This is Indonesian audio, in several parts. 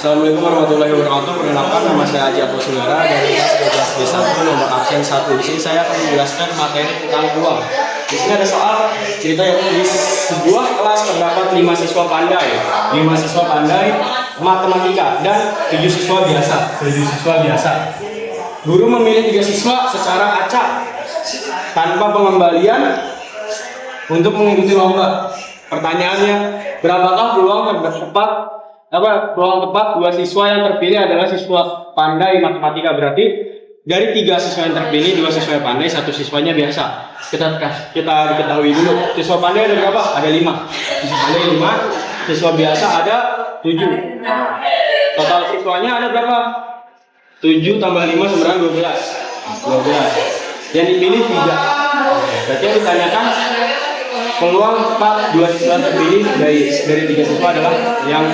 Assalamualaikum warahmatullahi wabarakatuh. Perkenalkan, nama saya Haji Abdul Sudara dari kelas 12 B1 nomor absen 1. Di sini saya akan menjelaskan materi tentang peluang. Di sini ada soal cerita yang di sebuah kelas terdapat 5 siswa pandai, 5 siswa pandai matematika dan 7 siswa biasa, 7 siswa biasa. Guru memilih 3 siswa secara acak tanpa pengembalian untuk mengikuti lomba. Pertanyaannya, berapakah peluang tepat 2 siswa yang terpilih adalah siswa pandai matematika? Berarti dari 3 siswa yang terpilih, 2 siswa yang pandai, 1 siswanya biasa. Kita ketahui dulu, siswa pandai ada berapa? Ada 5. Siswa pandai 5, siswa biasa ada 7. Total siswanya ada berapa? 7 tambah 5 sama dengan 12. Yang dipilih 3. Berarti yang ditanyakan peluang 2 siswa terpilih dari 3 siswa adalah yang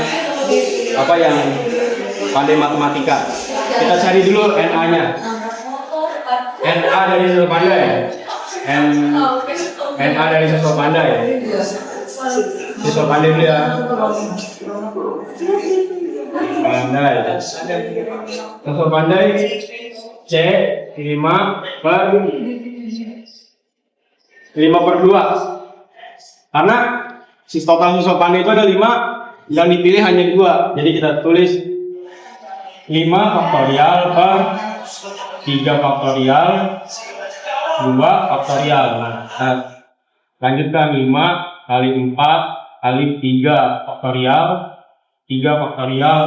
pandai matematika. Kita cari dulu NA-nya. NA dari siswa pandai. NA dari siswa pandai. Siswa pandai dulu ya. Pandai. Siswa pandai C 5/2. Karena total siswa pandai itu ada 5, yang dipilih hanya 2. Jadi kita tulis 5 faktorial per 3 faktorial 2 faktorial. Nah, lanjutkan 5 kali 4 kali 3 faktorial 3 faktorial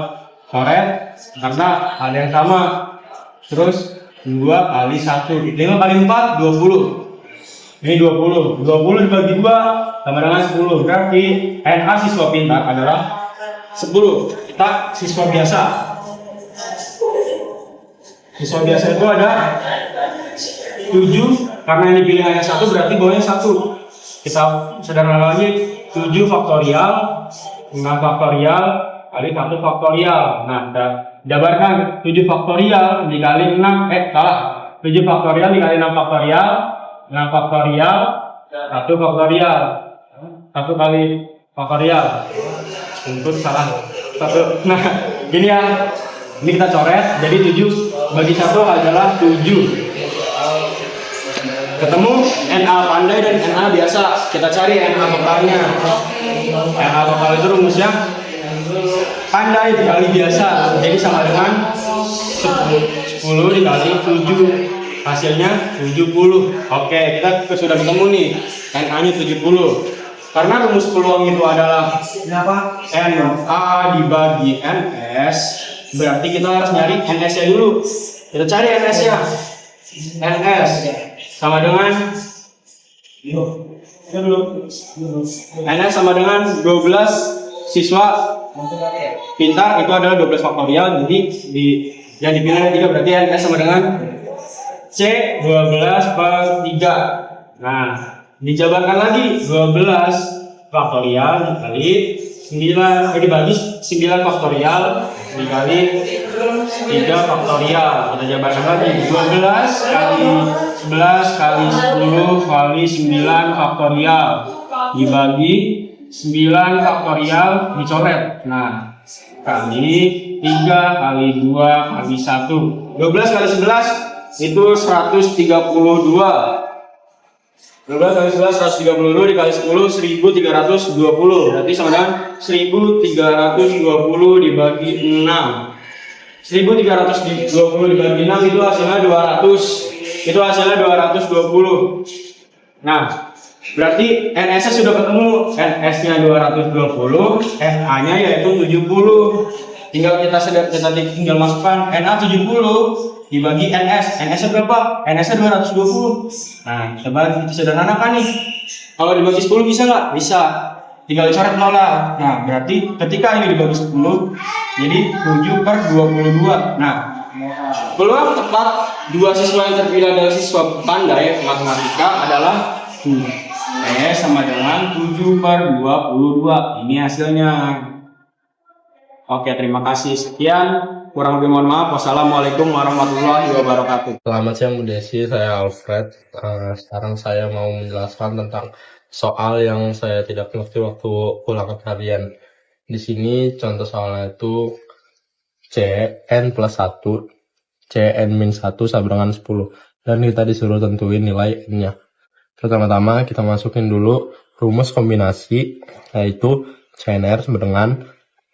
coret karena ada yang sama. Terus 2 kali 1, 5 kali 4 20. Ini 20 dibagi 2 sama dengan 10. Berarti NA siswa pintar adalah 10. Kita siswa biasa. Siswa biasa itu ada 7. Karena yang dipilih hanya 1, berarti bawahnya 1. Kita sederhana lagi, 7 faktorial 6 faktorial kali 1 faktorial. Nah, kita jabarkan 7 faktorial dikali 6, 7 faktorial dikali 6 faktorial 6 faktorial 1 faktorial 1 kali faktorial untuk salah 1. Nah, gini ya, ini kita coret. Jadi 7 bagi 1 adalah 7. Ketemu NA pandai dan NA biasa. Kita cari NA totalnya. NA total itu rumusnya pandai dikali biasa, jadi sama dengan 10 dikali 7. Hasilnya 70. Oke, kita sudah ketemu nih NA-nya 70. Karena rumus peluang itu adalah NA dibagi NS, berarti kita harus nyari NS-nya dulu. Kita cari NS-nya. NS sama dengan NS sama dengan 12 siswa pintar, itu adalah 12 faktorial. Jadi yang dipilih 3, berarti NS sama dengan C 12/3. Nah, dijabarkan lagi 12 faktorial dikali 9 dibagi 9 faktorial dikali 3 faktorial. Kita jabarkan lagi 12 kali 11 kali 10 kali 9 faktorial dibagi 9 faktorial dicoret. Nah, kali 3 kali 2 kali 1. 12 kali 11 itu 132. 12 kali 11 132 dikali 10 1320. Berarti sama dengan 1320 dibagi 6. 1320 dibagi 6 itu hasilnya 200. Itu hasilnya 220. Nah, berarti NS-nya sudah ketemu. NS-nya 220, NA-nya yaitu 70. Tinggal kita tinggal masukkan NA 70 dibagi NS. NS-nya berapa? NS-nya 220. Nah, kita sederhanakan nih. Kalau dibagi 10 bisa nggak? Bisa. Tinggal dicoret 0 lah. Nah, berarti ketika ini dibagi 10, jadi 7/22. Nah, peluang tepat 2 siswa yang terpilih adalah siswa pandai matematika adalah sama dengan 7/22. Ini hasilnya. Oke, terima kasih. Sekian, kurang lebih mohon maaf. Wassalamualaikum warahmatullahi wabarakatuh. Selamat siang Bu Desi, saya Alfred. Sekarang saya mau menjelaskan tentang soal yang saya tidak mengerti waktu ulangan harian. Di sini contoh soalnya itu Cn plus 1 Cn min 1 sama dengan 10. Dan kita disuruh tentuin nilai n-nya. Pertama-tama kita masukin dulu rumus kombinasi, yaitu Cnr sama dengan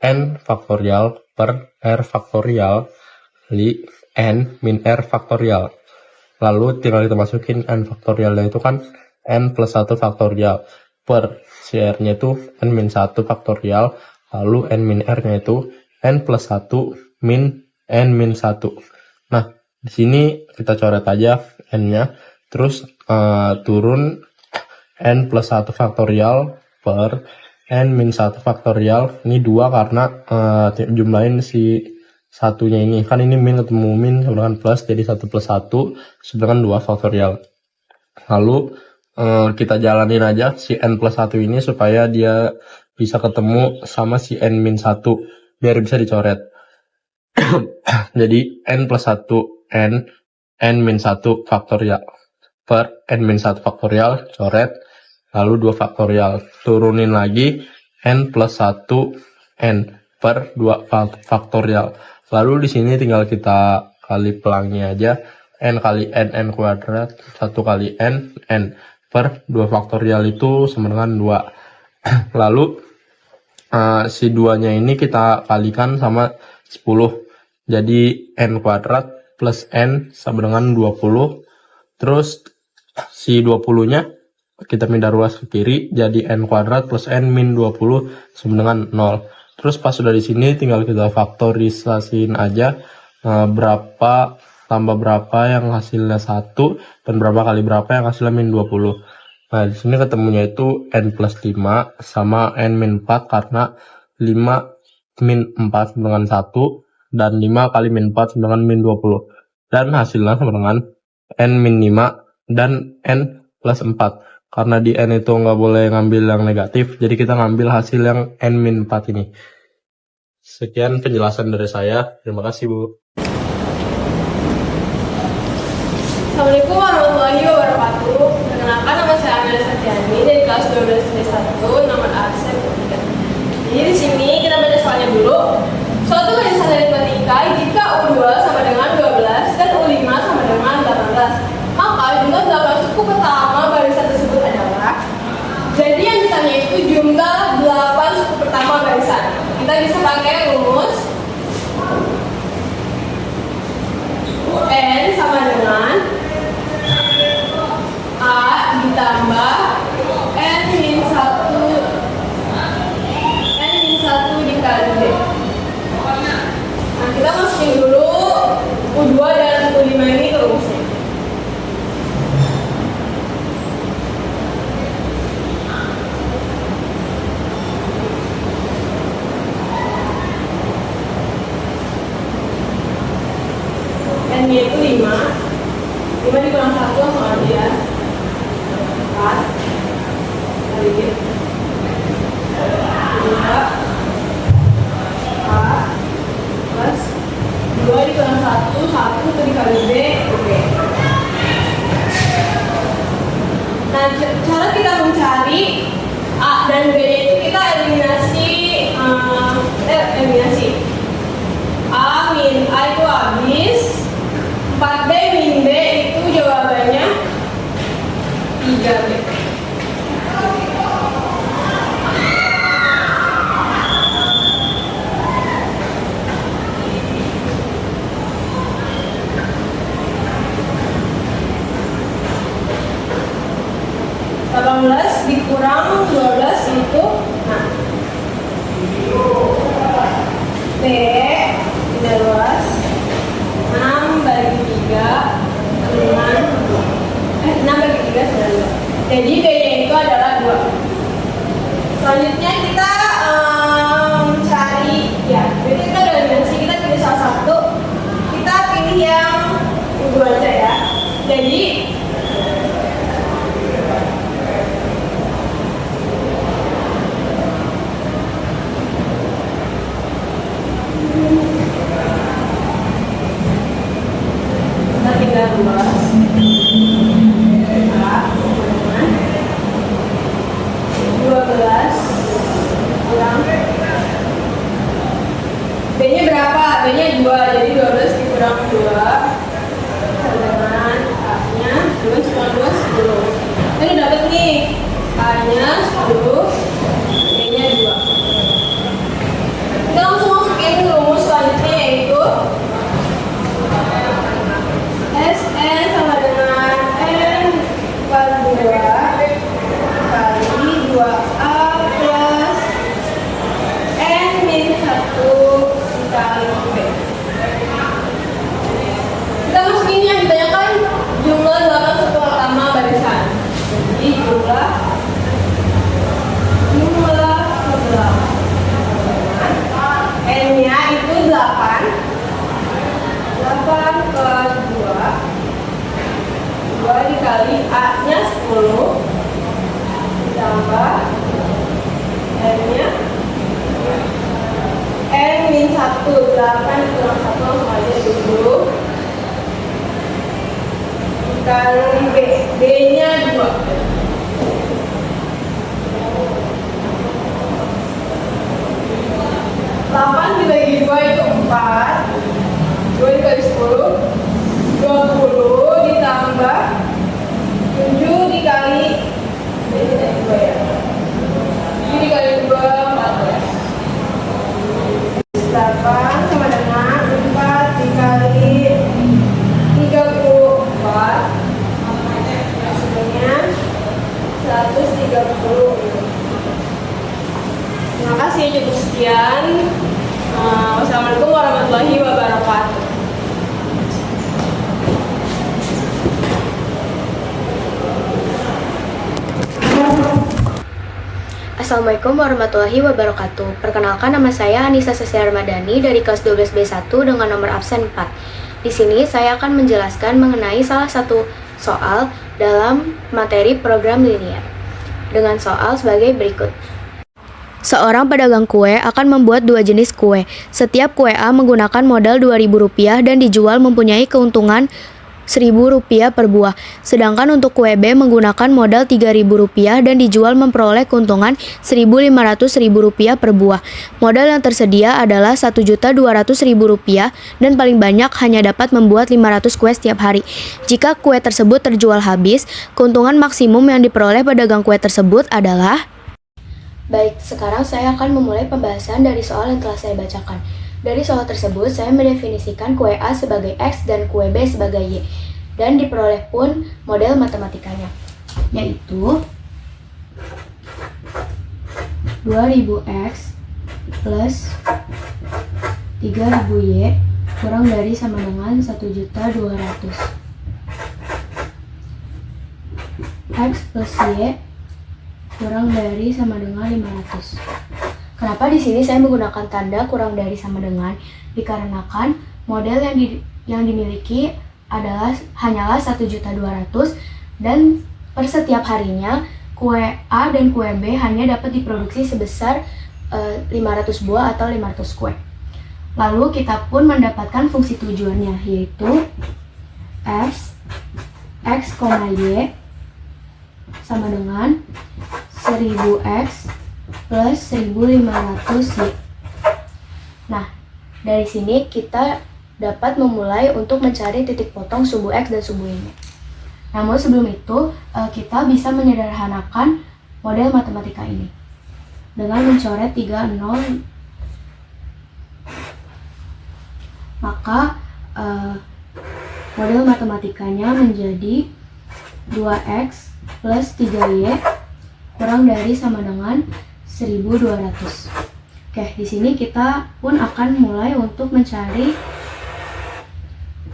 n faktorial per r faktorial kali n min r faktorial. Lalu tinggal kita masukin n faktorialnya itu kan n plus 1 faktorial per cr-nya itu n min 1 faktorial, lalu n min r-nya itu n plus 1 min n min 1. Nah, di sini kita coret aja n-nya, terus turun n plus 1 faktorial per n min 1 faktorial. Ini 2 karena jumlahin si satunya ini. Kan ini min ketemu min sedangkan plus, jadi 1 plus 1 sedangkan 2 faktorial. Lalu kita jalanin aja si n plus 1 ini supaya dia bisa ketemu sama si n min 1 biar bisa dicoret. Jadi n plus 1 n min 1 faktorial per n min 1 faktorial, coret, lalu 2 faktorial, turunin lagi n plus 1 n per 2 faktorial. Lalu di sini tinggal kita kali pelangnya aja, n kali n kuadrat 1 kali n per 2 faktorial itu sama dengan 2. Lalu si 2 nya ini kita kalikan sama 10. Jadi n kuadrat plus n sama dengan 20. Terus si 20-nya kita pindah ruas ke kiri, jadi n kuadrat plus n min 20 sama dengan 0. Terus pas sudah di sini tinggal kita faktorisasiin aja berapa tambah berapa yang hasilnya 1 dan berapa kali berapa yang hasilnya min 20. Nah, di sini ketemunya itu n plus 5 sama n min 4 karena 5 min 4 sama dengan 1 dan 5 kali min 4 sama dengan min 20. Dan hasilnya sama dengan n min 5 dan n plus 4. Karena di n itu nggak boleh ngambil yang negatif, jadi kita ngambil hasil yang n min 4 ini. Sekian penjelasan dari saya. Terima kasih, Bu. Assalamualaikum warahmatullahi wabarakatuh. Perkenalkan, nama saya Amelia Satyani dari kelas 12 D1, nomor absen 3. Jadi di sini kita baca soalnya dulu. Suatu barisan aritmatika jika U2 sama dengan 12 dan U5 sama dengan 18, maka jumlah 8 suku pertama barisan tersebut adalah. Jadi yang ditanya itu jumlah 8 suku pertama barisan. Kita bisa pakai rumus UN sama dengan A ditambah N min 1 B-nya 2, jadi 12 dikurang 2 dengan A-nya 2 cuma 2, 10. Ini dapat nih, A-nya 10, B-nya 2. Kita langsung masukin rumus selanjutnya, yaitu Sn sama dengan N kuadrat 2 kali 2A plus N min 1 dikali B. Kita masukin yang ditanyakan jumlah 8 satu pertama barisan. Jadi jumlah N-nya itu 8 ke 2 dikali A-nya 10 ditambah N-nya N min 1, 8 kurang 1 langsung aja 7 dikali B, B-nya 2. 8 dibagi 2 itu 4, 2 dikali 10, 20 ditambah 7 dikali, ini dari 2 ya, 7 dikali 2, 14. 8 sama dengan 4 dikali 34, hasilnya 130. Terima kasih, cukup sekian. Wassalamualaikum warahmatullahi wabarakatuh. Assalamualaikum warahmatullahi wabarakatuh. Perkenalkan, nama saya Anissa Sasya Ramadhani dari kelas 12B1 dengan nomor absen 4. Di sini saya akan menjelaskan mengenai salah satu soal dalam materi program linear dengan soal sebagai berikut. Seorang pedagang kue akan membuat 2 jenis kue. Setiap kue A menggunakan modal Rp2.000 dan dijual mempunyai keuntungan Rp1.000 per buah. Sedangkan untuk kue B menggunakan modal Rp3.000 dan dijual memperoleh keuntungan Rp1.500.000 per buah. Modal yang tersedia adalah Rp1.200.000 dan paling banyak hanya dapat membuat 500 kue setiap hari. Jika kue tersebut terjual habis, keuntungan maksimum yang diperoleh pedagang kue tersebut adalah... Baik, sekarang saya akan memulai pembahasan dari soal yang telah saya bacakan. Dari soal tersebut, saya mendefinisikan kue A sebagai X dan kue B sebagai Y. Dan diperoleh pun model matematikanya, yaitu 2000X plus 3000Y kurang dari sama dengan 1.200. X plus Y kurang dari sama dengan 500. Kenapa di sini saya menggunakan tanda kurang dari sama dengan? Dikarenakan model yang dimiliki hanyalah 1.200 dan per setiap harinya kue A dan kue B hanya dapat diproduksi sebesar 500 buah atau 500 kue. Lalu kita pun mendapatkan fungsi tujuannya, yaitu f x, y sama dengan 1000X plus 1500Y. Nah, dari sini kita dapat memulai untuk mencari titik potong sumbu X dan sumbu Y. Namun sebelum itu, kita bisa menyederhanakan model matematika ini dengan mencoret 3 nol. Maka model matematikanya menjadi 2X plus 3Y kurang dari sama dengan 1200. Oke, di sini kita pun akan mulai untuk mencari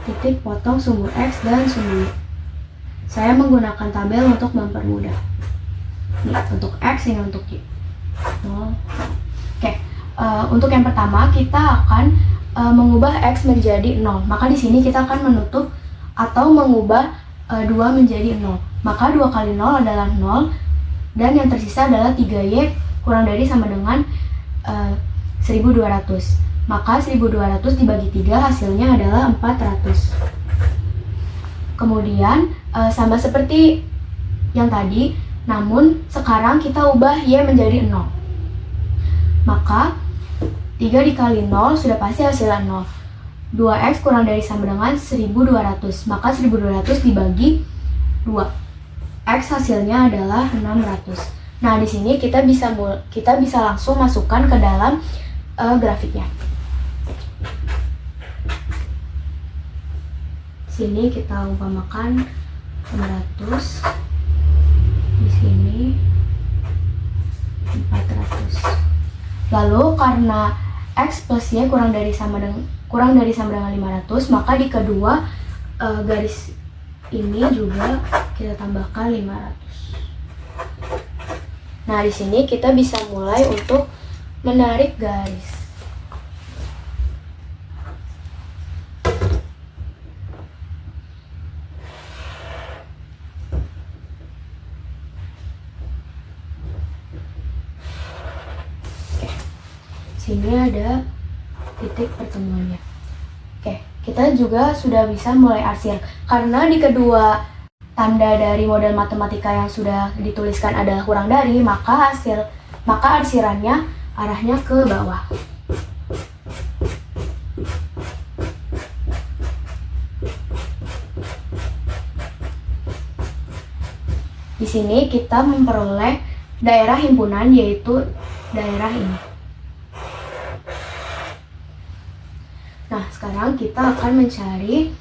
titik potong sumbu X dan sumbu Y. Saya menggunakan tabel untuk mempermudah. Nih, untuk X ini untuk Y. Oke, untuk yang pertama kita akan mengubah X menjadi 0. Maka di sini kita akan menutup atau mengubah 2 menjadi 0. Maka 2 kali 0 adalah 0. Dan yang tersisa adalah 3Y kurang dari sama dengan 1200. Maka 1200 dibagi 3 hasilnya adalah 400. Kemudian sama seperti yang tadi, namun sekarang kita ubah Y menjadi 0. Maka 3 dikali 0 sudah pasti hasilnya 0. 2x kurang dari sama dengan 1200. Maka 1200 dibagi 2. X hasilnya adalah 600. Nah, di sini kita bisa langsung masukkan ke dalam grafiknya. Sini kita umpamakan 600. Di sini 400. Lalu karena X plus Y kurang dari sama dengan 500, maka di kedua garis ini juga kita tambahkan 500. Nah, di sini kita bisa mulai untuk menarik garis. Oke. Sini ada titik pertemuannya. Oke, kita juga sudah bisa mulai arsir. Karena di kedua tanda dari model matematika yang sudah dituliskan adalah kurang dari, maka arsirannya arahnya ke bawah. Di sini kita memperoleh daerah himpunan, yaitu daerah ini. Nah, sekarang kita akan mencari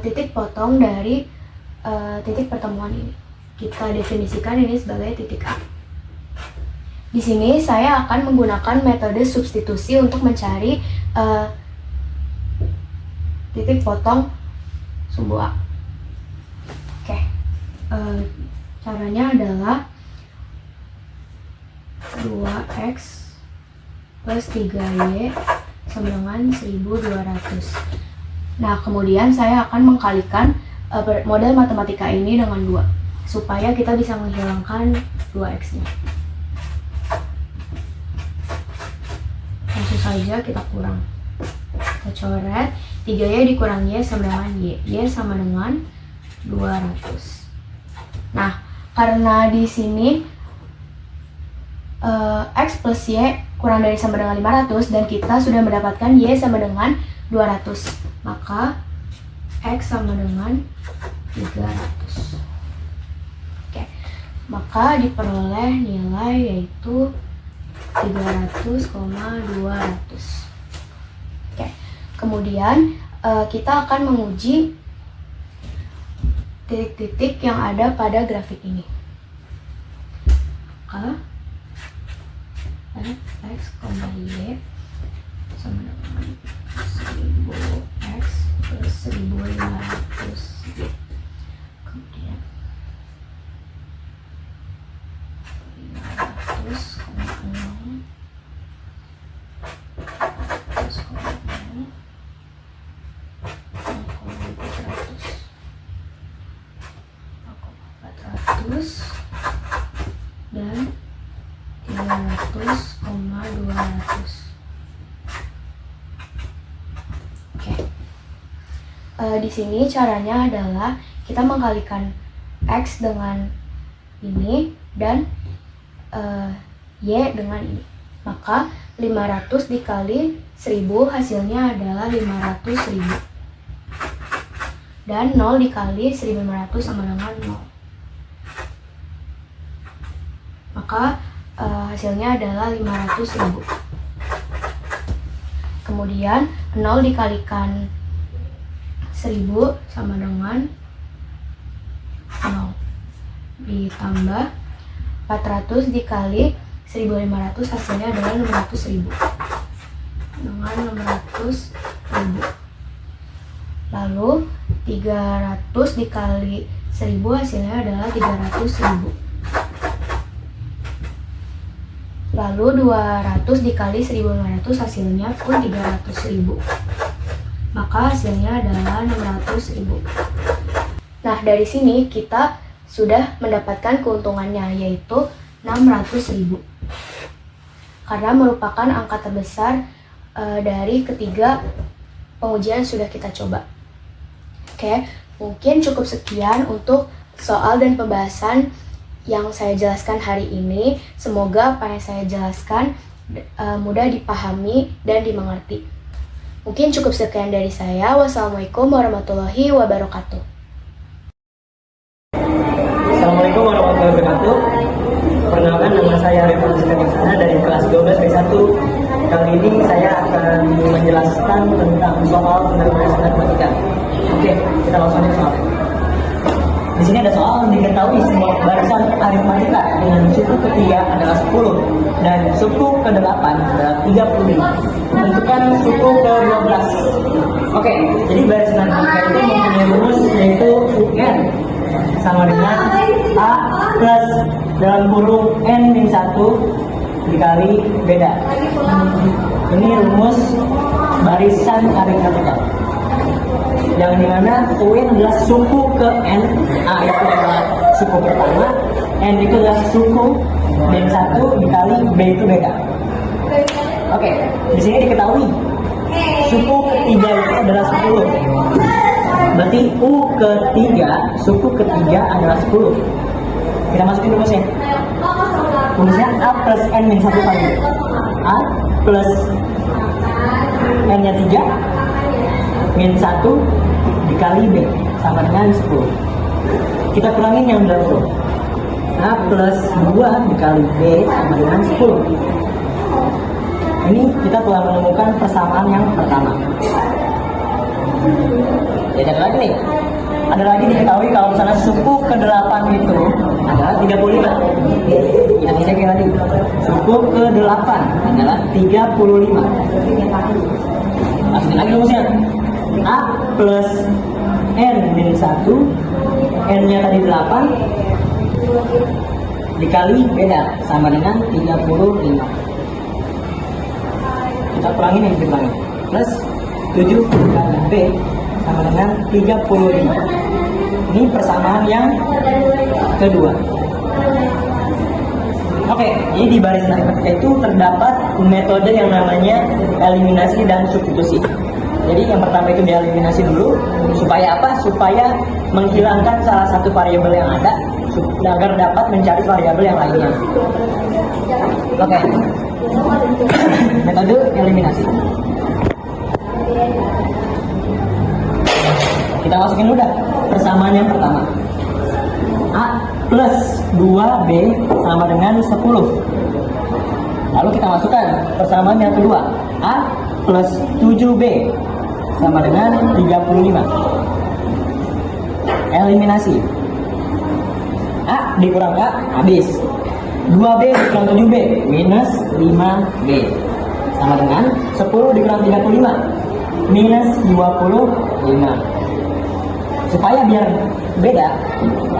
titik potong dari titik pertemuan ini. Kita definisikan ini sebagai titik A. Di sini saya akan menggunakan metode substitusi untuk mencari titik potong sumbu A. Oke, caranya adalah 2x plus 3y sama dengan 1200. Nah, kemudian saya akan mengkalikan model matematika ini dengan 2 supaya kita bisa menghilangkan 2x-nya. Langsung saja kita kurang. Kita coret 3y dikurang y sama dengan y. Y sama dengan 200. Nah, karena di sini x plus y kurang dari sama dengan 500 dan kita sudah mendapatkan y sama dengan 200, maka X sama dengan 300. Oke, maka diperoleh nilai yaitu 300,200. Oke, kemudian kita akan menguji titik-titik yang ada pada grafik ini. Maka X, Y sama dengan 1000x plus 1500y. Kemudian 500,0 dan 300,200. Oke. Di sini caranya adalah kita mengkalikan X dengan ini dan Y dengan ini. Maka 500 dikali 1000 hasilnya adalah 500.000. Dan 0 dikali 1500 sama dengan 0. Maka hasilnya adalah 500.000. Kemudian 0 dikalikan 1000 sama dengan 0. Ditambah 400 dikali 1500 hasilnya adalah 600.000. Dengan 600.000. Lalu 300 dikali 1000 hasilnya adalah 300.000. Lalu 200 dikali 1500 hasilnya pun 300.000. Maka hasilnya adalah 600.000. Nah, dari sini kita sudah mendapatkan keuntungannya, yaitu 600.000. Karena merupakan angka terbesar dari ketiga pengujian sudah kita coba. Oke, mungkin cukup sekian untuk soal dan pembahasan yang saya jelaskan hari ini. Semoga apa yang saya jelaskan mudah dipahami dan dimengerti. Mungkin cukup sekian dari saya. Wassalamualaikum warahmatullahi wabarakatuh. Assalamualaikum warahmatullahi wabarakatuh. Perkenalkan, nama saya Rifan Sikanisana dari kelas 12 B1. Kali ini saya akan menjelaskan tentang soal penerapan matematika. Oke, kita langsung aja soal. Di sini ada soal diketahui semua barisan aritmatika dengan suku ketiga adalah 10 dan suku ke-8 adalah 35. Tentukan suku ke-12. Oke, jadi barisan aritmatika itu mempunyai rumus yaitu UN sama dengan A plus dalam kurung N-1 dikali beda. Ini rumus barisan aritmatika yang dimana UN adalah suku ke N, A itu adalah suku pertama, N itu adalah suku, dan 1 dikali B itu beda. Oke, di sini diketahui suku ketiga itu adalah 10. Berarti U ketiga, suku ketiga adalah 10. Kita masukin rumusnya. Rumusnya A plus N min 1 kali A plus N-nya 3 min 1 dikali B sama dengan 10. Kita kurangin yang belakang. A plus 2 dikali B sama dengan 10. Ini kita telah menemukan persamaan yang pertama. Ya, ada lagi nih. Ada lagi diketahui kalau misalnya suku ke-8 itu adalah 35. Yang ini kayak tadi. Suku ke-8 adalah 35. Masukin lagi rumusnya. A plus N min 1, N-nya tadi 8 dikali beda sama dengan 35. Kita kurangin yang dikurangi. Plus 7 dikali B sama dengan 35. Ini persamaan yang kedua. Oke, ini di baris matematika itu terdapat metode yang namanya eliminasi dan substitusi. Jadi yang pertama itu dieliminasi dulu, supaya apa? Supaya menghilangkan salah satu variabel yang ada, agar dapat mencari variabel yang lainnya. Oke, metode eliminasi. Kita masukin udah persamaan yang pertama. A plus 2B sama dengan 10. Lalu kita masukkan persamaan yang kedua. A plus 7B sama dengan 35. Eliminasi. A dikurang A, habis. 2B dikurang 7B, minus 5B. Sama dengan 10 dikurang 35, minus 25. Supaya biar beda,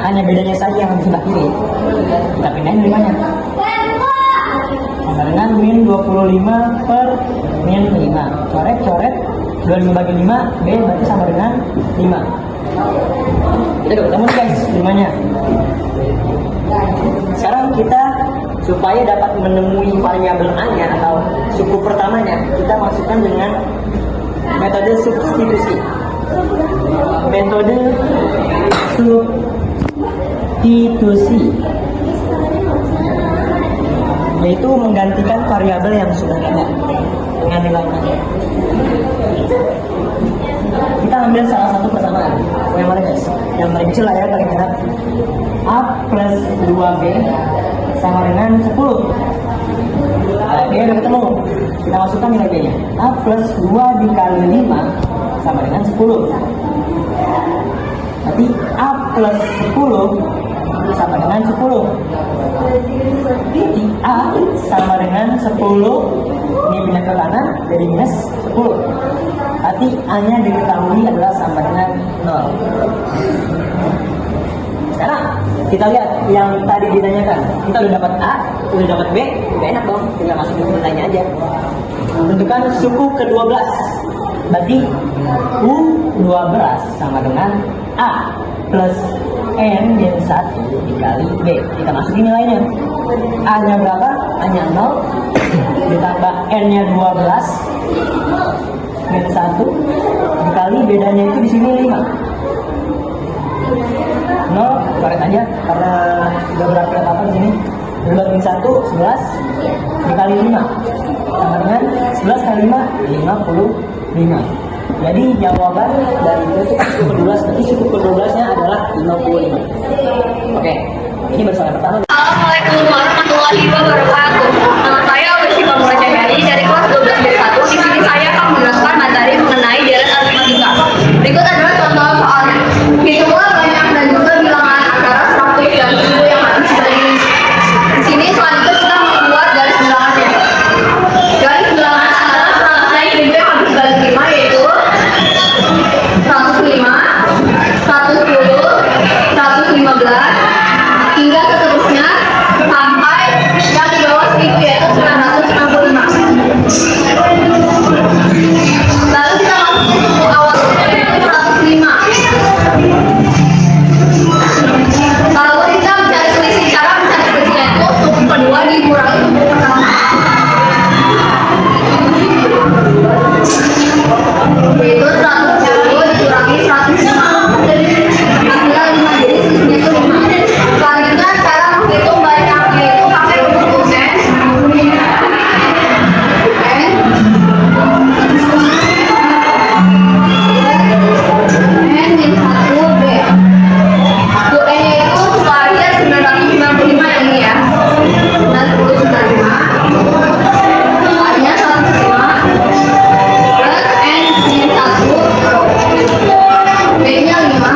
hanya bedanya saja yang di sebelah kiri. Kita pindahin 5-nya. Sama dengan min 25 per min 5. Coret-coret, 25 bagi 5, B berarti sama dengan 5. Kita udah ketemu guys 5-nya. Sekarang kita supaya dapat menemui variabel A-nya atau suku pertamanya, kita masukkan dengan metode substitusi. Metode substitusi yaitu menggantikan variabel yang sudah ada dengan nilainya. Kita ambil salah satu persamaan. Yang mana guys? Yang paling kecil lah ya, paling enak. A plus 2B sama dengan 10. Nah, dia udah ketemu. Kita masukkan nilainya. A plus 2 dikali 5 sama dengan 10. Berarti A plus 10 sama dengan 10. Jadi A sama dengan 10. Ini pindah ke kanan jadi minus 10. Berarti A-nya diketahui adalah sama dengan 0. Sekarang kita lihat yang tadi ditanyakan. Kita udah dapat A, udah dapat B, udah enak dong. Tinggal masukin nilainya aja. Tentukan suku ke-12. Berarti U12 sama dengan A plus N min 1 dikali B. Kita masukin nilainya. A-nya berapa? A-nya 0. Ditambah N-nya 12 min 1 dikali bedanya itu di sini 5. 0 coret aja karena udah berarti apa di sini. 12 min 1 11 dikali 5 sama dengan 11 kali 5 55. 5. Jadi jawaban dari itu suku ke-12, berarti suku ke-12-nya adalah 55. Oke, ini baru soal yang pertama. Assalamualaikum warahmatullahi wabarakatuh. Nama saya Weshifa Murajayani dari kelas 12B1. Di sini saya akan menjelaskan materi mengenai jalan aritmatika. Berikut adalah contoh soalnya. Hitunglah banyak dan juga bilangan antara 100 dan 1000 yang harus dibagi. Di sini selanjutnya kita membuat garis bilangannya. Garis bilangan antara 100 dan 1000 yang harus dibagi 5 yaitu 105, 110, 115, hingga seterusnya sampai yang di bawah 1000 yaitu 965. Lalu kita masuk ke suku awal yaitu 105. Kalau kita mencari selisih, cara mencari selisihnya itu suku kedua dikurangi suku pertama, yaitu 110 dikurangi 105. Hasilnya 5, jadi selisihnya itu 5. Selanjutnya cara menghitung banyaknya itu pakai rumus N min 1B. Untuk N nya itu supaya 995 yang ini ya, 995 supaya 105 plus N min 1, B nya 5, 105.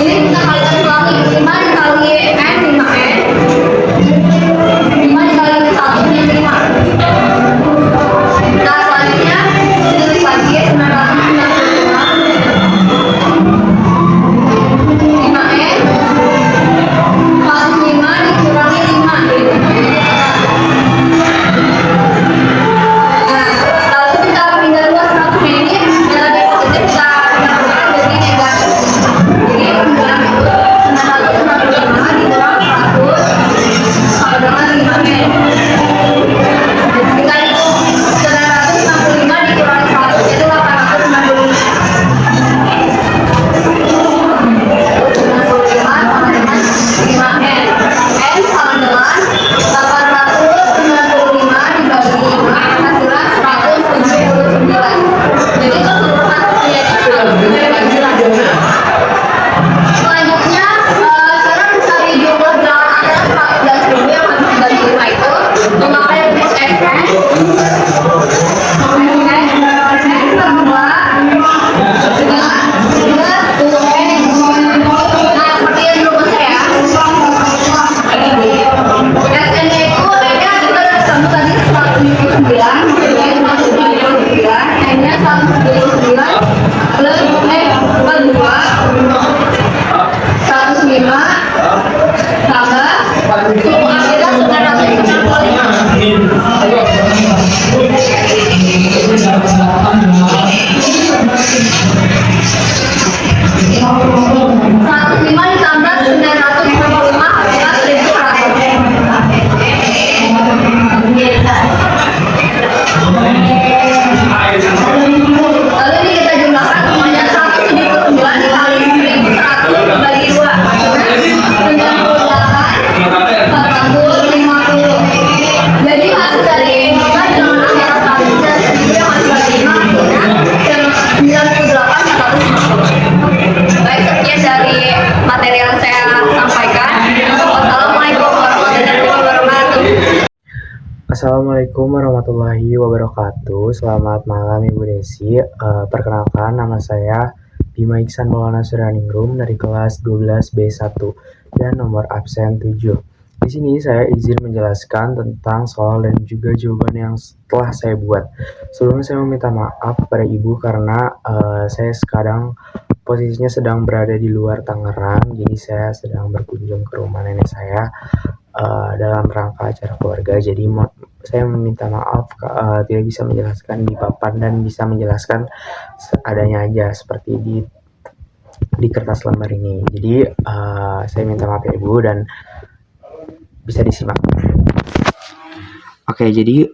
Ini kita kalikan ulangi, 5 dikali N 5N, 5 dikali 1 nya 5. Nah selanjutnya ditulis lagi 995 5N 105 dikurangi 5 gitu. Lalu kita pindah luas 100 ini yang tadi positif kita pindah jadi negatif. Jadi pembilang itu 995 dikurang 100 sama dengan 5N. Kita itu 965 dikurangi 100 itu 895. 965 sama dengan 5N. N sama dengan 895 dibagi 5 hasilnya 179. Jadi keseluruhan hasilnya itu 179. Selanjutnya cara mencari jumlah bilangan antara 100 dan 1000 yang harus dibagi 5 itu memakai rumus N per 2 dengan 10N. Nah seperti yang rumusnya ya, SN nya itu N nya juga ada ketemu tadi 179, N nya 179 plus per 2 105 tambah suku akhirnya 105 ditambah 995 hasilnya 1100. Lalu ini kita jumlahkan semuanya 179 dikali 1100 dibagi 2 98 450. Jadi hasil dari jumlah bilangan antara 100 dan 1000 yang harus dibagi 5 hasilnya 98 150. Baik, sekian dari materi yang saya sampaikan. Wassalamualaikum warahmatullahi wabarakatuh. Assalamualaikum warahmatullahi wabarakatuh. Selamat malam Ibu Desi. Perkenalkan, nama saya Bima Iksan Maulana Suraningrum dari kelas 12B1 dan nomor absen 7. Di sini saya izin menjelaskan tentang soal dan juga jawaban yang telah saya buat. Sebelumnya saya meminta maaf kepada Ibu karena saya sekarang posisinya sedang berada di luar Tangerang, jadi saya sedang berkunjung ke rumah nenek saya dalam rangka acara keluarga. Jadi saya meminta maaf tidak bisa menjelaskan di papan dan bisa menjelaskan seadanya aja seperti di kertas lembar ini. Jadi saya minta maaf ya Ibu dan bisa disimak. Oke, jadi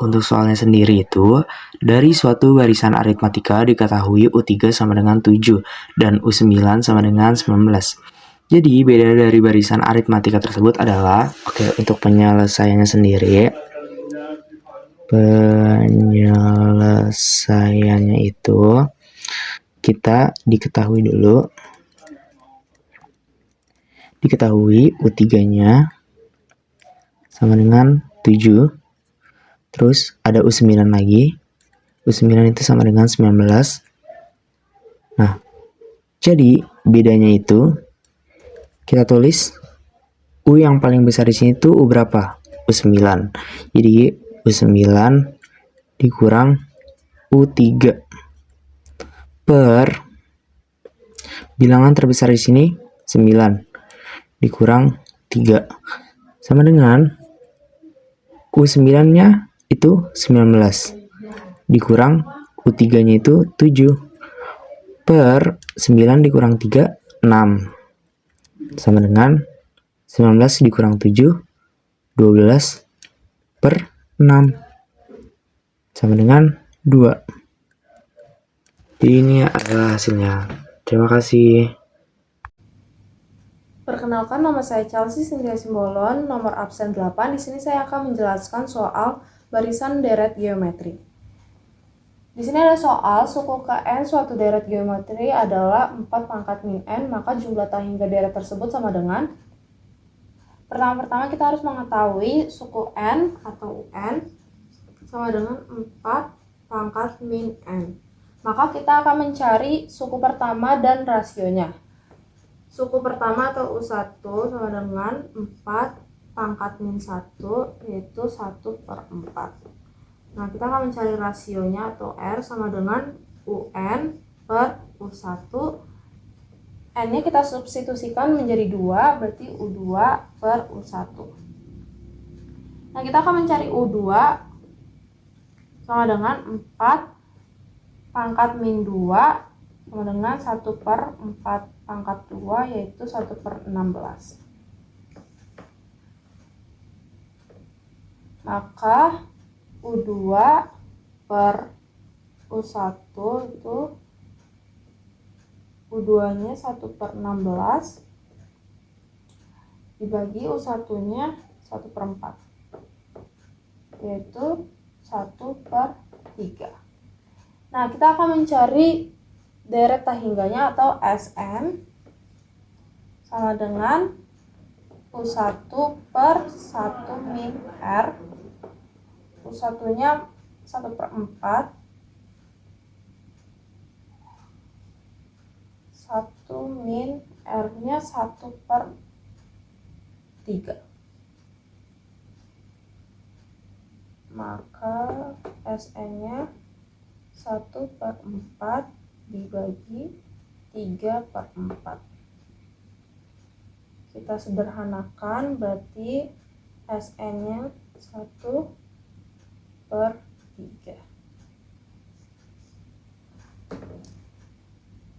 untuk soalnya sendiri itu, dari suatu barisan aritmatika diketahui U3 sama dengan 7 dan U9 sama dengan 19. Jadi, beda dari barisan aritmatika tersebut adalah, oke, untuk penyelesaiannya sendiri, itu kita diketahui U3-nya sama dengan 7, terus ada U9 lagi, U9 itu sama dengan 19. Nah, jadi bedanya itu kita tulis U yang paling besar di sini tuh U berapa? U9. Jadi U9 dikurang U3 per bilangan terbesar di sini 9 dikurang 3 sama dengan U9-nya itu 19 dikurang U3-nya itu 7 per 9 dikurang 3 6 sama dengan 19 dikurang 7 12 per 6 sama dengan 2. Jadi ini adalah hasilnya. Terima kasih. Perkenalkan, nama saya Chelsea Cynthia Simbolon, nomor absen 8. Di sini saya akan menjelaskan soal barisan deret geometri. Di sini ada soal suku ke n suatu deret geometri adalah 4 pangkat min n, maka jumlah tak hingga deret tersebut sama dengan. Pertama-tama kita harus mengetahui suku n atau un sama dengan 4 pangkat min n. Maka kita akan mencari suku pertama dan rasionya. Suku pertama atau U1 sama dengan 4 pangkat min 1, yaitu 1/4. Nah, kita akan mencari rasionya atau R sama dengan UN per U1. N-nya kita substitusikan menjadi 2, berarti U2 per U1. Nah, kita akan mencari U2 sama dengan 4 pangkat min 2 sama dengan 1/4 pangkat 2, yaitu 1/16. Maka U2 per U1 itu U2-nya 1/16 dibagi U1-nya 1/4, yaitu 1/3. Nah, kita akan mencari deret tak hingganya atau Sn sama dengan U1 per 1 min R. U1-nya 1/4, 1 min R-nya 1/3. Maka Sn-nya 1/4 dibagi 3/4. Kita sederhanakan, berarti Sn-nya 1/3.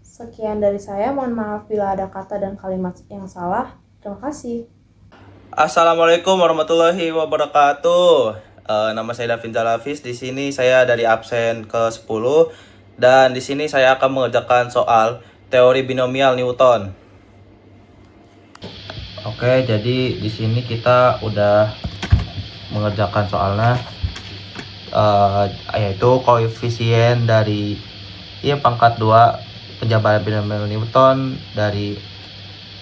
Sekian dari saya, mohon maaf bila ada kata dan kalimat yang salah. Terima kasih. Assalamualaikum warahmatullahi wabarakatuh. Nama saya Davin Zalafis. Di sini saya dari absen ke-10 dan di sini saya akan mengerjakan soal teori binomial Newton. Oke, jadi di sini kita udah mengerjakan soalnya, yaitu koefisien dari pangkat 2 penjabaran binomial Newton dari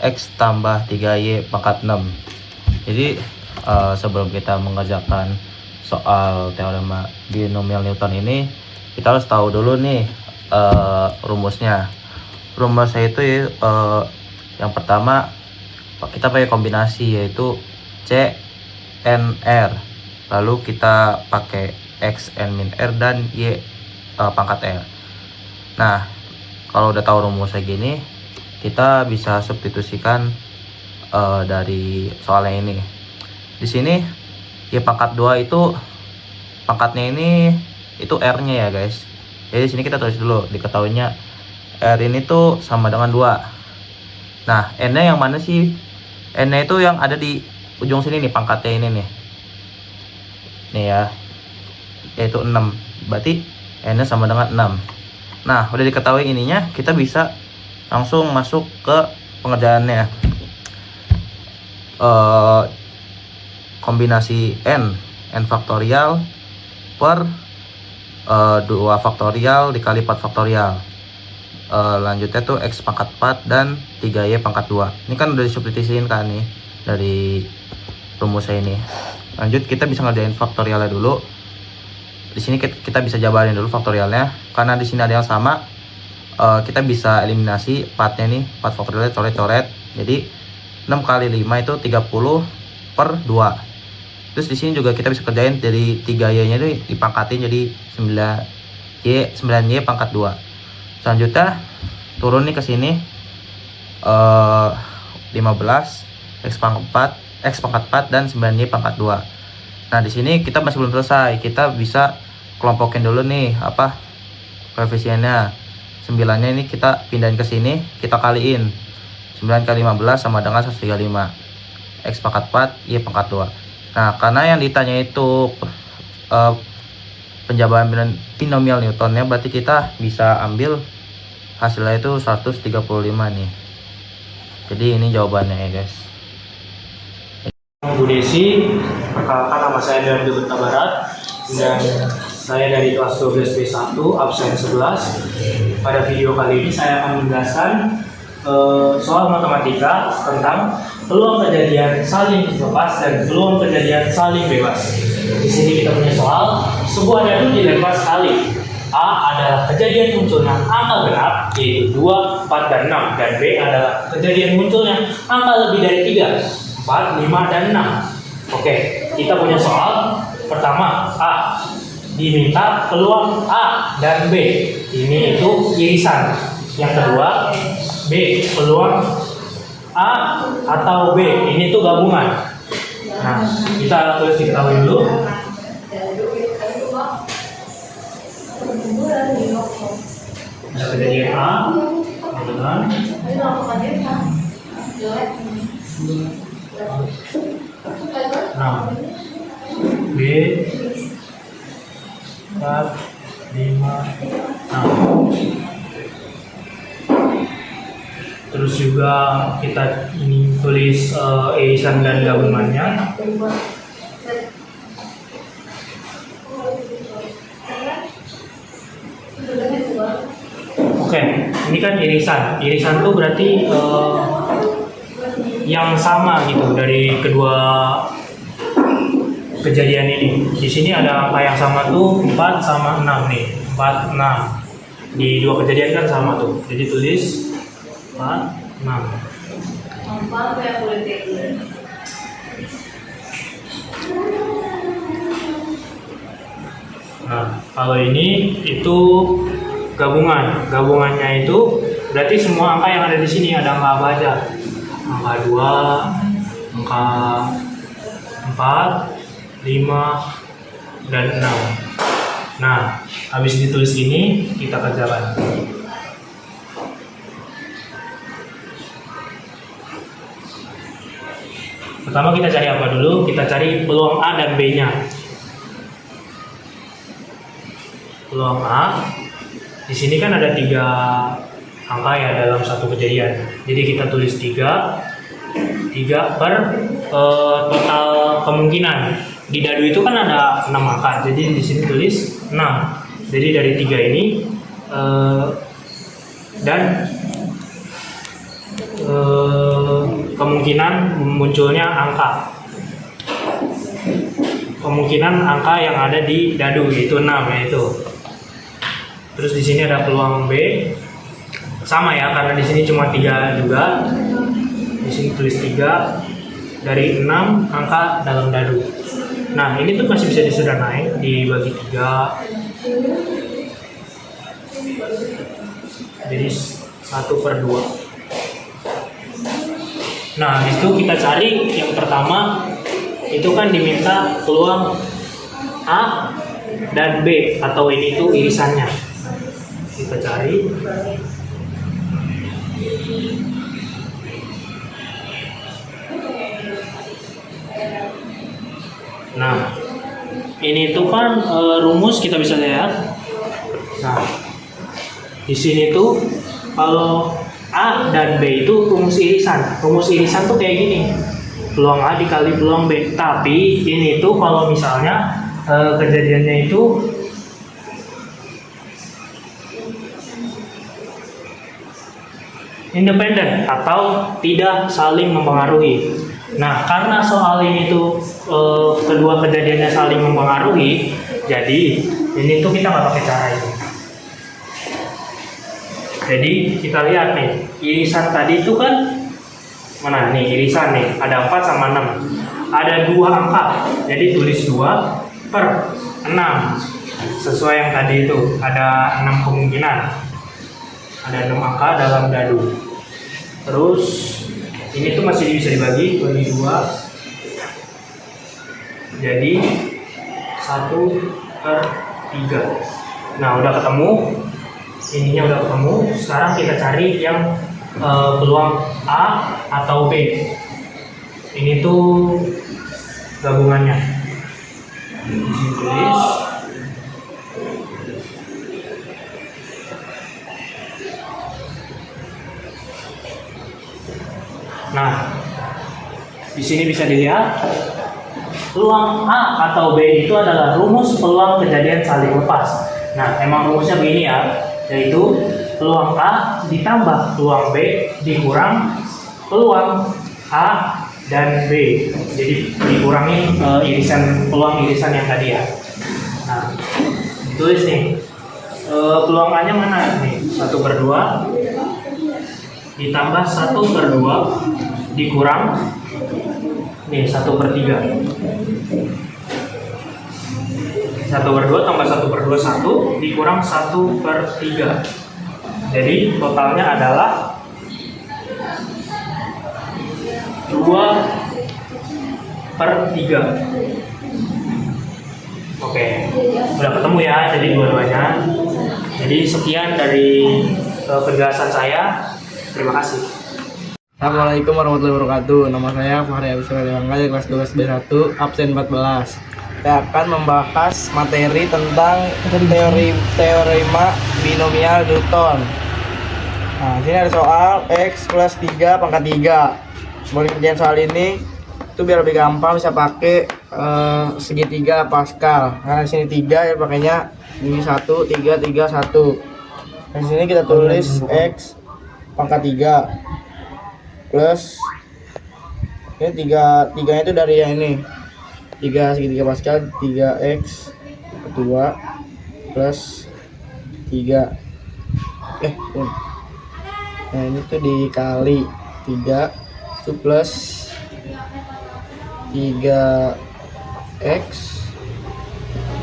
X tambah 3Y pangkat 6. Jadi sebelum kita mengerjakan soal teorema binomial Newton ini, kita harus tahu dulu nih rumusnya. Rumusnya itu yang pertama kita pakai kombinasi, yaitu C N R, lalu kita pakai X N min R dan Y pangkat R. Nah, kalau udah tahu rumusnya gini, kita bisa substitusikan dari soalnya ini. Di sini Y pangkat 2 itu pangkatnya ini itu R-nya ya guys. Jadi di sini kita tulis dulu, diketahuinya R ini tuh sama dengan 2. Nah, N-nya yang mana sih? N-nya itu yang ada di ujung sini nih, pangkatnya ini nih. nih ya, yaitu 6. Berarti n-nya sama dengan 6. Nah, udah diketahui ininya, kita bisa langsung masuk ke pengerjaannya. Kombinasi n faktorial per 2 faktorial dikali 4 faktorial. Lanjutnya tuh x pangkat 4 dan 3y pangkat 2. Ini kan udah disubstitusiin kan nih dari rumusnya ini. Lanjut kita bisa ngerjain faktorialnya dulu. Di sini kita bisa jabarin dulu faktorialnya, karena di sini ada yang sama. Kita bisa eliminasi 4-nya nih, 4 faktorialnya coret-coret. Jadi 6 kali 5 itu 30 per 2. Terus di sini juga kita bisa kerjain dari 3y-nya itu dipangkatin jadi 9y pangkat 2. Selanjutnya turun nih ke sini 15 x pangkat 4 dan 9y pangkat 2. Nah, di sini kita masih belum selesai. Kita bisa kelompokin dulu nih apa koefisiennya. 9-nya ini kita pindahin ke sini, kita kaliin. 9 kali 15 sama dengan 135. X pangkat 4, Y pangkat 2. Nah, karena yang ditanya itu penjabaran binomial Newton ya, berarti kita bisa ambil hasilnya itu 135 nih. Jadi ini jawabannya ya guys. Bu Desi, perkenalkan nama saya dari Kota Barat dan saya dari kelas 12 B1 absen 11. Pada video kali ini saya akan menjelaskan soal matematika tentang peluang kejadian saling lepas dan peluang kejadian saling bebas. Di sini kita punya soal, sebuah dadu dilempar sekali. A adalah kejadian munculnya angka genap yaitu 2, 4, dan 6, dan B adalah kejadian munculnya angka lebih dari 3, 4, 5, dan 6. Oke, kita punya soal pertama. A diminta peluang A dan B, ini itu irisan. Yang kedua, B peluang A atau B, ini tuh gabungan. Nah, kita terus diketahui dulu. Ada kejadian A dengan B 4, 5, 6. Terus juga kita ini tulis irisan dan gabungannya. Oke, ini kan irisan. Irisan tuh berarti yang sama gitu dari kedua kejadian ini. Di sini ada angka yang sama tuh 4 sama 6 nih. 4, 6. Di dua kejadian kan sama tuh. Jadi tulis 4, 6. Nah, kalau ini itu gabungan. Gabungannya itu berarti semua angka yang ada di sini ada angka apa aja? Angka 2, angka 4, 5, dan 6. Nah, habis ditulis ini kita kerjakan. Pertama kita cari apa dulu? Kita cari peluang A dan B-nya. Peluang A, di sini kan ada 3 angka ya dalam satu kejadian. Jadi kita tulis 3 per total kemungkinan. Di dadu itu kan ada 6 angka, jadi di sini tulis 6. Jadi dari 3 ini dan kemungkinan munculnya angka. Kemungkinan angka yang ada di dadu yaitu 6 yaitu. Terus di sini ada peluang B. Sama ya, karena di sini cuma 3 juga. Di sini tulis 3 dari 6 angka dalam dadu. Nah, ini tuh masih bisa disederhanain dibagi 3. Jadi 1/2. Nah, di situ kita cari yang pertama itu kan diminta peluang A dan B atau ini tuh irisannya. Kita cari. Nah, ini tuh kan rumus kita bisa lihat. Nah, di sini tuh kalau A dan B itu rumus irisan. Rumus irisan tuh kayak gini. Peluang A dikali peluang B. Tapi ini tuh kalau misalnya kejadiannya itu independen atau tidak saling mempengaruhi. Nah, karena soal ini tuh kedua kejadiannya saling mempengaruhi, jadi ini tuh kita nggak pakai cara ini. Jadi kita lihat nih, irisan tadi itu kan mana nih irisan nih, ada 4 sama 6. Ada 2 angka, jadi tulis 2 per 6. Sesuai yang tadi itu, ada 6 kemungkinan. Ada 6 angka dalam dadu. Terus ini tuh masih bisa dibagi 2. Jadi 1/3. Nah, udah ketemu. Ininya udah ketemu. Sekarang kita cari yang peluang A atau B. Ini tuh gabungannya. Di sini tulis. Nah, di sini bisa dilihat peluang A atau B itu adalah rumus peluang kejadian saling lepas. Nah, emang rumusnya begini ya, yaitu peluang A ditambah peluang B dikurang peluang A dan B. Jadi dikurangi peluang irisan yang tadi ya. Nah, tulis nih peluang A nya mana nih? 1/2 ditambah 1/2 dikurang nih 1/3. 1/2 tambah 1/2 1 dikurang 1/3. Jadi totalnya adalah 2/3. Oke, udah ketemu ya, jadi dua-duanya. Jadi sekian dari penjelasan saya. Terima kasih. Assalamualaikum warahmatullahi wabarakatuh. Nama saya Fahri Abisra Dewangga dari kelas 12 B1, absen 14. Saya akan membahas materi tentang teorema binomial Newton. Nah, sini ada soal X plus 3 pangkat 3. Sebelum kerjaan soal ini, itu biar lebih gampang bisa pakai segitiga Pascal. Karena di sini 3 ya pakainya ini 1, 3, 3, 1. Di sini kita tulis X pangkat 3 plus ini 3 itu dari yang ini 3 segitiga Pascal 3x kedua plus 3 nah ini tuh dikali 3 itu plus 3x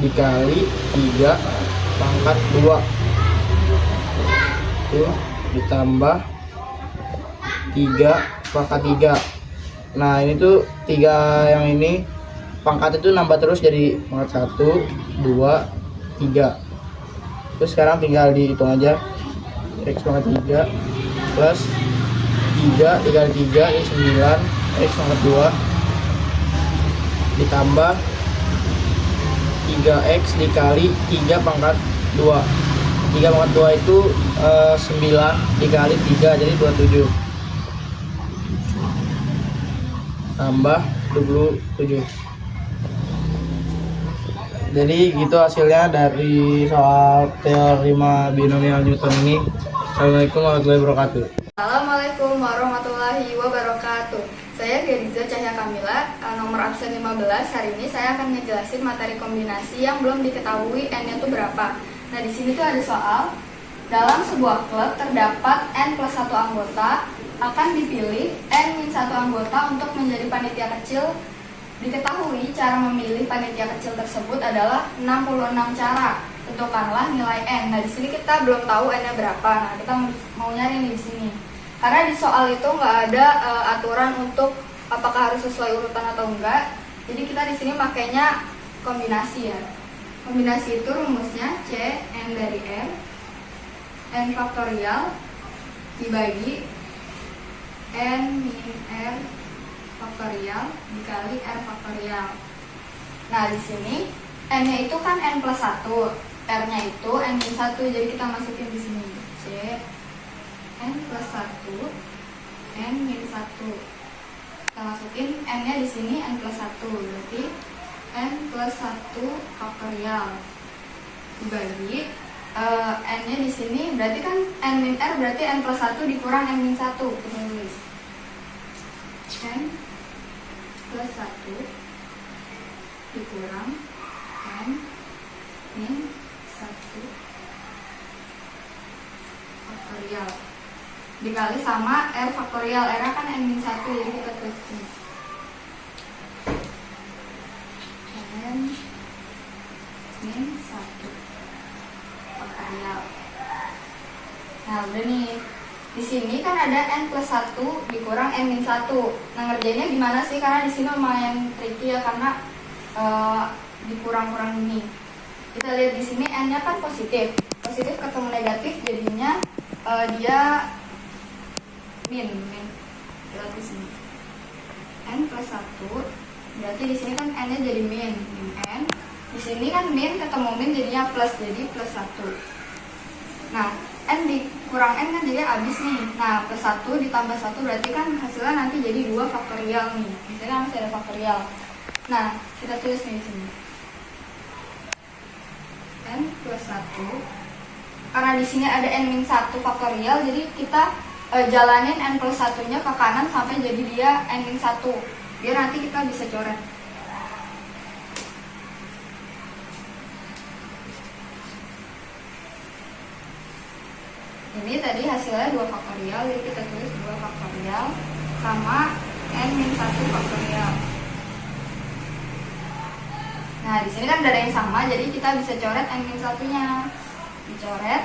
dikali 3 pangkat 2 itu ditambah 3 pangkat 3. Nah ini tuh 3 yang ini pangkat itu nambah terus jadi pangkat 1, 2, 3. Terus sekarang tinggal dihitung aja X pangkat 3 plus 3 dikali 3 ini 9 X pangkat 2 ditambah 3x dikali 3 pangkat 2. 3 pangkat 2 itu 9 dikali 3 jadi 27 tambah 27. Jadi gitu hasilnya dari soal teorema binomial Newton ini. Assalamualaikum warahmatullahi wabarakatuh. Assalamualaikum warahmatullahi wabarakatuh. Saya Geriza Cahya Kamila, nomor absen 15. Hari ini saya akan ngejelasin materi kombinasi yang belum diketahui n-nya itu berapa. Nah, di sini tuh ada soal, dalam sebuah klub terdapat n plus 1 anggota, akan dipilih n-1 anggota untuk menjadi panitia kecil. Diketahui cara memilih panitia kecil tersebut adalah 66 cara. Tentukanlah nilai n. Nah, di sini kita belum tahu n-nya berapa. Nah, kita mau nyari nih di sini. Karena di soal itu nggak ada aturan untuk apakah harus sesuai urutan atau enggak. Jadi kita di sini makainya kombinasi ya. Kombinasi itu rumusnya C n dari r n faktorial dibagi n min r faktorial dikali r faktorial. Nah, di sini N-nya itu kan N plus 1, R-nya itu N min 1, jadi kita masukin di sini. C, N plus 1, N min 1. Kita masukin N-nya di sini N plus 1, berarti N plus 1 faktorial. Dibagi, N-nya di sini, berarti kan N min R, berarti N plus 1 dikurang N min 1. Kita tulis N plus 1 dikurang N min 1 faktorial dikali sama R faktorial. R kan N min 1, jadi kita tulis ini N min 1 faktorial. Nah udah nih, di sini kan ada N plus 1 dikurang N min 1. Nah ngerjainnya gimana sih, karena di sini lumayan tricky ya, karena dikurang-kurang ini. Kita lihat di sini N-nya kan positif ketemu negatif, jadinya dia min. Kita tulis sini N plus 1, berarti di sini kan N-nya jadi min N. Di sini kan min ketemu min jadinya plus, jadi plus 1. Nah N dikurang N kan jadi habis nih. Nah plus 1 ditambah 1 berarti kan hasilnya nanti jadi 2 faktorial nih. Misalnya kan masih ada faktorial. Nah kita tulis nih di sini N plus 1. Karena di sini ada N min 1 faktorial, jadi kita jalanin N plus 1-nya ke kanan sampai jadi dia N min 1. Biar nanti kita bisa coret. Ini tadi hasilnya 2 faktorial, jadi kita tulis 2 faktorial sama N min 1 faktorial. Nah, di sini kan udah ada yang sama, jadi kita bisa coret N min 1-nya. Dicoret.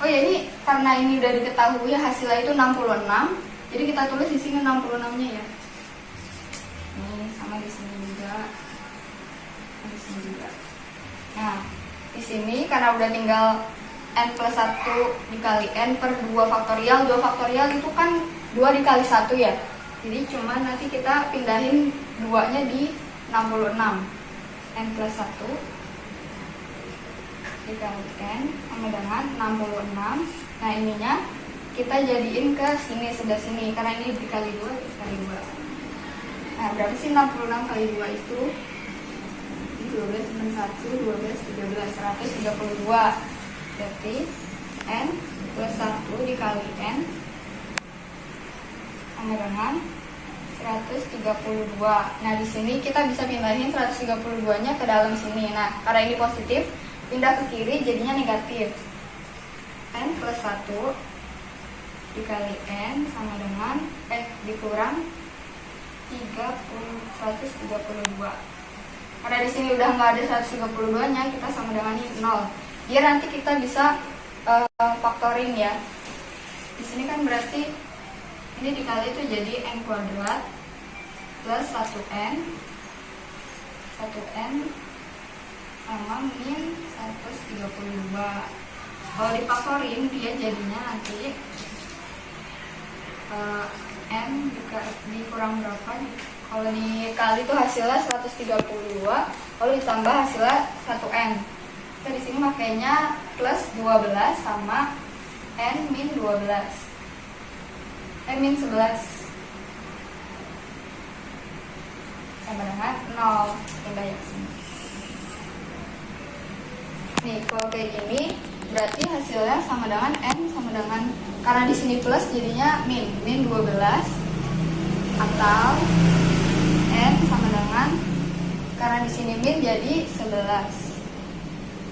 Oh ya, ini karena ini udah diketahui hasilnya itu 66, jadi kita tulis di sini 66-nya ya. Ini sama di sini juga. Di sini juga. Nah, di sini karena udah tinggal N plus 1 dikali N per 2 faktorial. 2 faktorial itu kan 2 dikali 1 ya. Jadi cuma nanti kita pindahin 2-nya di 66. N plus 1 dikali N sama dengan 66. Nah ininya kita jadiin ke sini, sebelah sini. Karena ini dikali 2, dikali 2. Nah berapa sih 66 kali 2 itu? 12 min 1, 12, 13, 132. Berarti N plus 1 dikali N sama dengan 132. Nah, di sini kita bisa pindahin 132-nya ke dalam sini. Nah, karena ini positif, pindah ke kiri jadinya negatif. N plus 1 dikali N sama dengan dikurang 132. Karena di sini udah nggak ada 132-nya, kita sama dengan ini 0. Biar nanti kita bisa faktorin ya. Di sini kan berarti ini dikali itu jadi N kuadrat plus 1N sama min 132. Kalau difaktorin dia jadinya nanti N dikurang berapa? Kalau dikali itu hasilnya 132, kalau ditambah hasilnya 1N. Kita di sini makanya plus 12 sama N min 12. Min 11 sama dengan 0. Pindah ya sini. Nih kalau kayak gini berarti hasilnya sama dengan N sama dengan, karena di sini plus jadinya min 12 atau N sama dengan, karena di sini min jadi 11.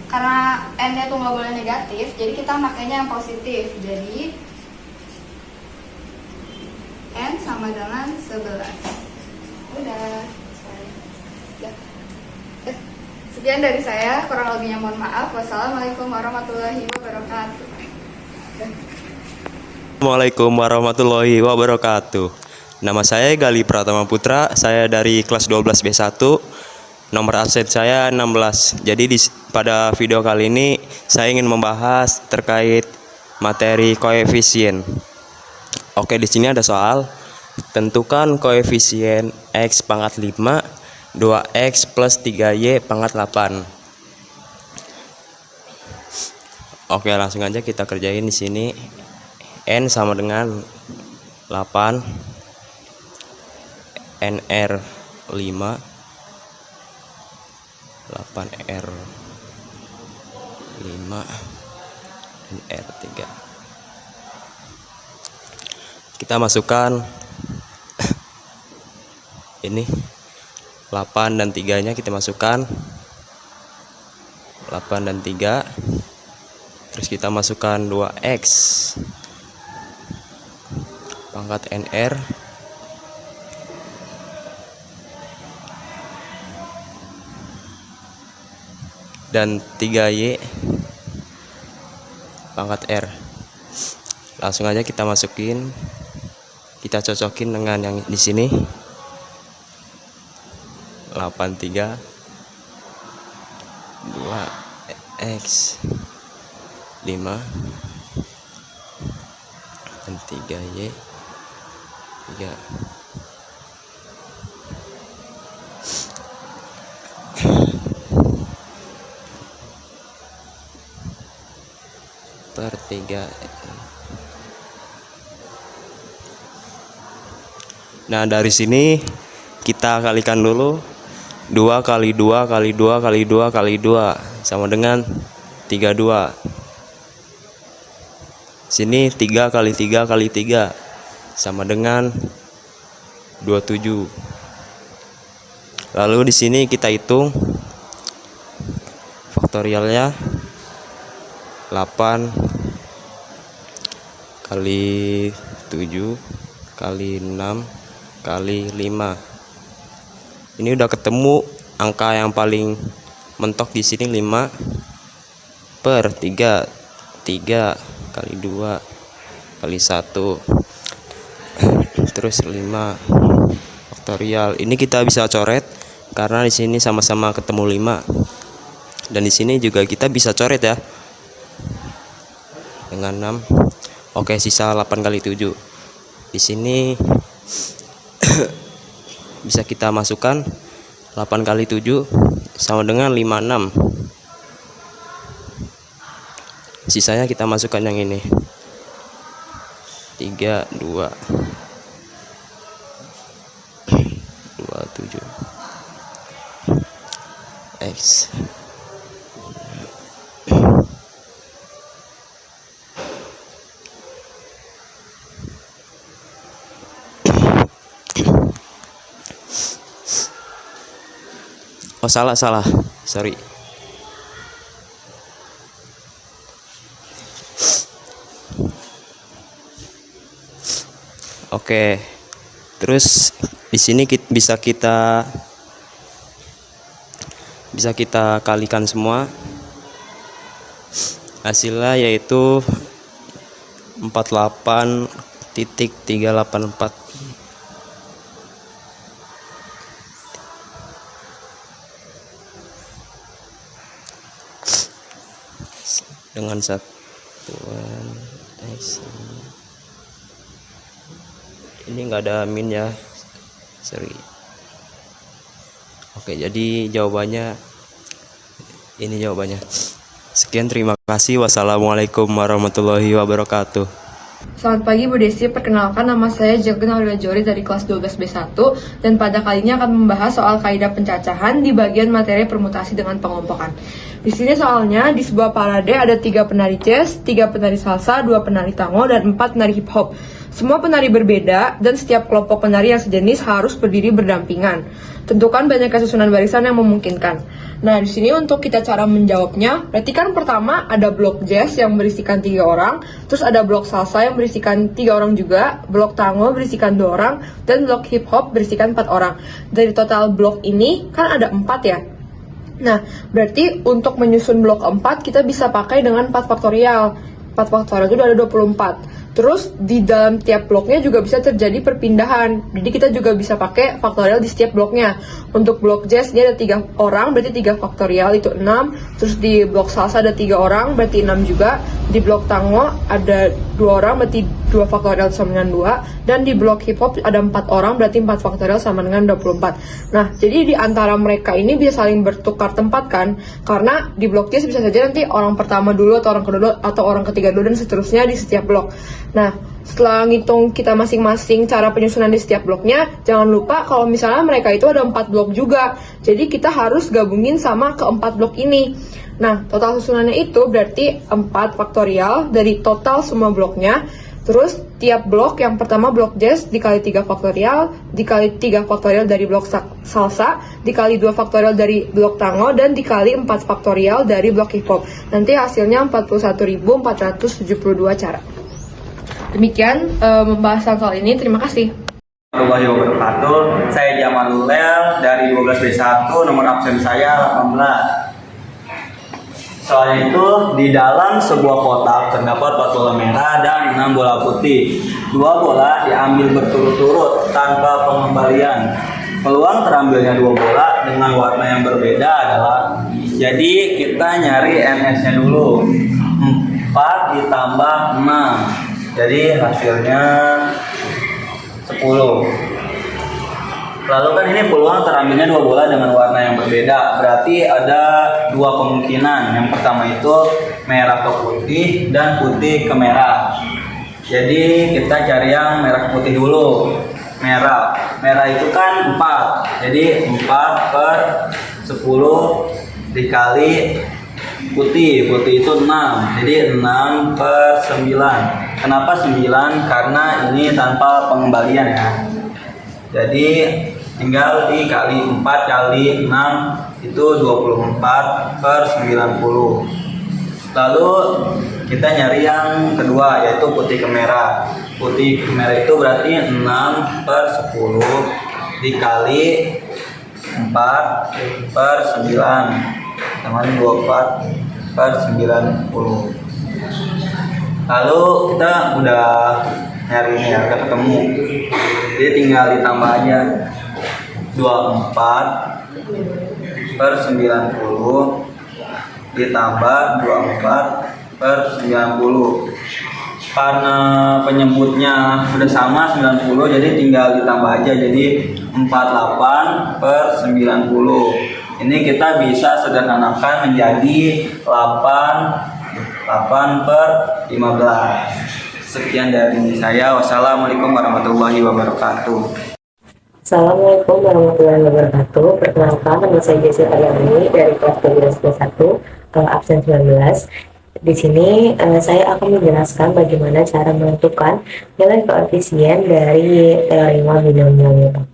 Karena N-nya tuh nggak boleh negatif, jadi kita makanya yang positif. Jadi N sama dengan 11. Udah. Sekian dari saya, kurang lebihnya mohon maaf. Wassalamualaikum warahmatullahi wabarakatuh. Assalamualaikum warahmatullahi wabarakatuh. Nama saya Gali Pratama Putra, saya dari kelas 12 B1. Nomor absen saya 16. Jadi pada video kali ini saya ingin membahas terkait materi koefisien. Oke, di sini ada soal. Tentukan koefisien X pangkat 5 2x plus 3y pangkat 8. Oke, langsung aja kita kerjain di sini. N sama dengan 8, NR 5, 8R 5, NR 3. Kita masukkan ini 8 dan 3 nya kita masukkan 8 dan 3, terus kita masukkan 2x pangkat NR dan 3y pangkat R. Langsung aja kita masukin, kita cocokin dengan yang di sini 83 2x 5 dan 3y 3. Per 3. Nah, dari sini kita kalikan dulu. 2 kali 2 kali 2 kali 2 kali 2 sama dengan 32. Sini 3 kali 3 kali 3 sama dengan 27. Lalu di sini kita hitung faktorialnya 8 kali 7 kali 6 kali 5. Ini udah ketemu angka yang paling mentok di sini 5 per 3. 3 kali 2 kali 1 terus 5 faktorial. Ini kita bisa coret karena di sini sama-sama ketemu 5. Dan di sini juga kita bisa coret ya. Dengan 6. Oke, sisa 8 kali 7. Di sini bisa kita masukkan 8 kali 7 sama dengan 56. Sisanya kita masukkan yang ini 3 2 27 X. Oh, salah, sorry. Oke, terus di sini bisa kita kalikan semua. Hasilnya yaitu 48.384 dengan satuan X. Ini enggak ada min ya, sorry. Oke, jadi jawabannya ini jawabannya. Sekian, terima kasih. Wassalamualaikum warahmatullahi wabarakatuh. Selamat pagi Bu Desi, perkenalkan nama saya Jagna Aurila Jori dari kelas 12B1 dan pada kali ini akan membahas soal kaidah pencacahan di bagian materi permutasi dengan pengelompokan. Di sini soalnya di sebuah parade ada 3 penari jazz, 3 penari salsa, 2 penari tango, dan 4 penari hip hop. Semua penari berbeda dan setiap kelompok penari yang sejenis harus berdiri berdampingan. Tentukan banyaknya susunan barisan yang memungkinkan. Nah, di sini untuk kita cara menjawabnya, berarti kan pertama ada blok jazz yang berisikan 3 orang, terus ada blok salsa yang berisikan 3 orang juga, blok tango berisikan 2 orang, dan blok hip hop berisikan 4 orang. Dari total blok ini kan ada 4 ya. Nah, berarti untuk menyusun blok 4 kita bisa pakai dengan 4 faktorial. 4 faktorial itu ada 24. Terus di dalam tiap bloknya juga bisa terjadi perpindahan. Jadi kita juga bisa pakai faktorial di setiap bloknya. Untuk blok Jazz dia ada 3 orang, berarti 3 faktorial itu 6. Terus di blok Salsa ada 3 orang, berarti 6 juga. Di blok Tango ada 2 orang, berarti 2 faktorial sama dengan 2. Dan di blok Hip Hop ada 4 orang, berarti 4 faktorial sama dengan 24. Nah, jadi di antara mereka ini bisa saling bertukar tempat kan? Karena di blok Jazz bisa saja nanti orang pertama dulu atau orang kedua atau orang ketiga dulu dan seterusnya di setiap blok. Nah, setelah ngitung kita masing-masing cara penyusunan di setiap bloknya, jangan lupa kalau misalnya mereka itu ada 4 blok juga. Jadi kita harus gabungin sama ke-4 blok ini. Nah, total susunannya itu berarti 4 faktorial dari total semua bloknya. Terus tiap blok, yang pertama blok Jazz dikali 3 faktorial, dikali 3 faktorial dari blok Salsa, dikali 2 faktorial dari blok Tango, dan dikali 4 faktorial dari blok Hip Hop. Nanti hasilnya 41.472 cara. Demikian pembahasan soal ini. Terima kasih. Warahmatullahi wabarakatuh. Saya Jamalulel dari 12B1, nomor absen saya 18. Soalnya itu, di dalam sebuah kotak terdapat 4 bola merah dan 6 bola putih. 2 bola diambil berturut-turut tanpa pengembalian. Peluang terambilnya 2 bola dengan warna yang berbeda adalah, jadi kita nyari NS-nya dulu. 4 ditambah 6. Jadi hasilnya 10. Lalu kan ini peluang terambilnya 2 bola dengan warna yang berbeda. Berarti ada 2 kemungkinan. Yang pertama itu merah ke putih dan putih ke merah. Jadi kita cari yang merah ke putih dulu. Merah itu kan 4. Jadi 4 per 10 dikali putih itu 6. Jadi 6 per 9. Kenapa 9? Karena ini tanpa pengembalian ya. Jadi tinggal dikali 4 kali 6 itu 24 per 90. Lalu kita nyari yang kedua, yaitu putih ke merah. Putih ke merah itu berarti 6 per 10 dikali 4 per 9 sama 24 per 90. Lalu kita udah nyari ini ya, udah ketemu. Jadi tinggal ditambah aja 24 per 90 ditambah 24 per 90. Karena penyebutnya sudah sama 90, jadi tinggal ditambah aja, jadi 48 per 90. Ini kita bisa sederhanakan menjadi 8 per 15. Sekian dari saya. Wassalamualaikum warahmatullahi wabarakatuh. Assalamualaikum warahmatullahi wabarakatuh. Perkenalkan, nama saya Jessica Ayani dari kelas 12B1, absen 19. Di sini saya akan menjelaskan bagaimana cara menentukan nilai koefisien dari teorema binomial Newton.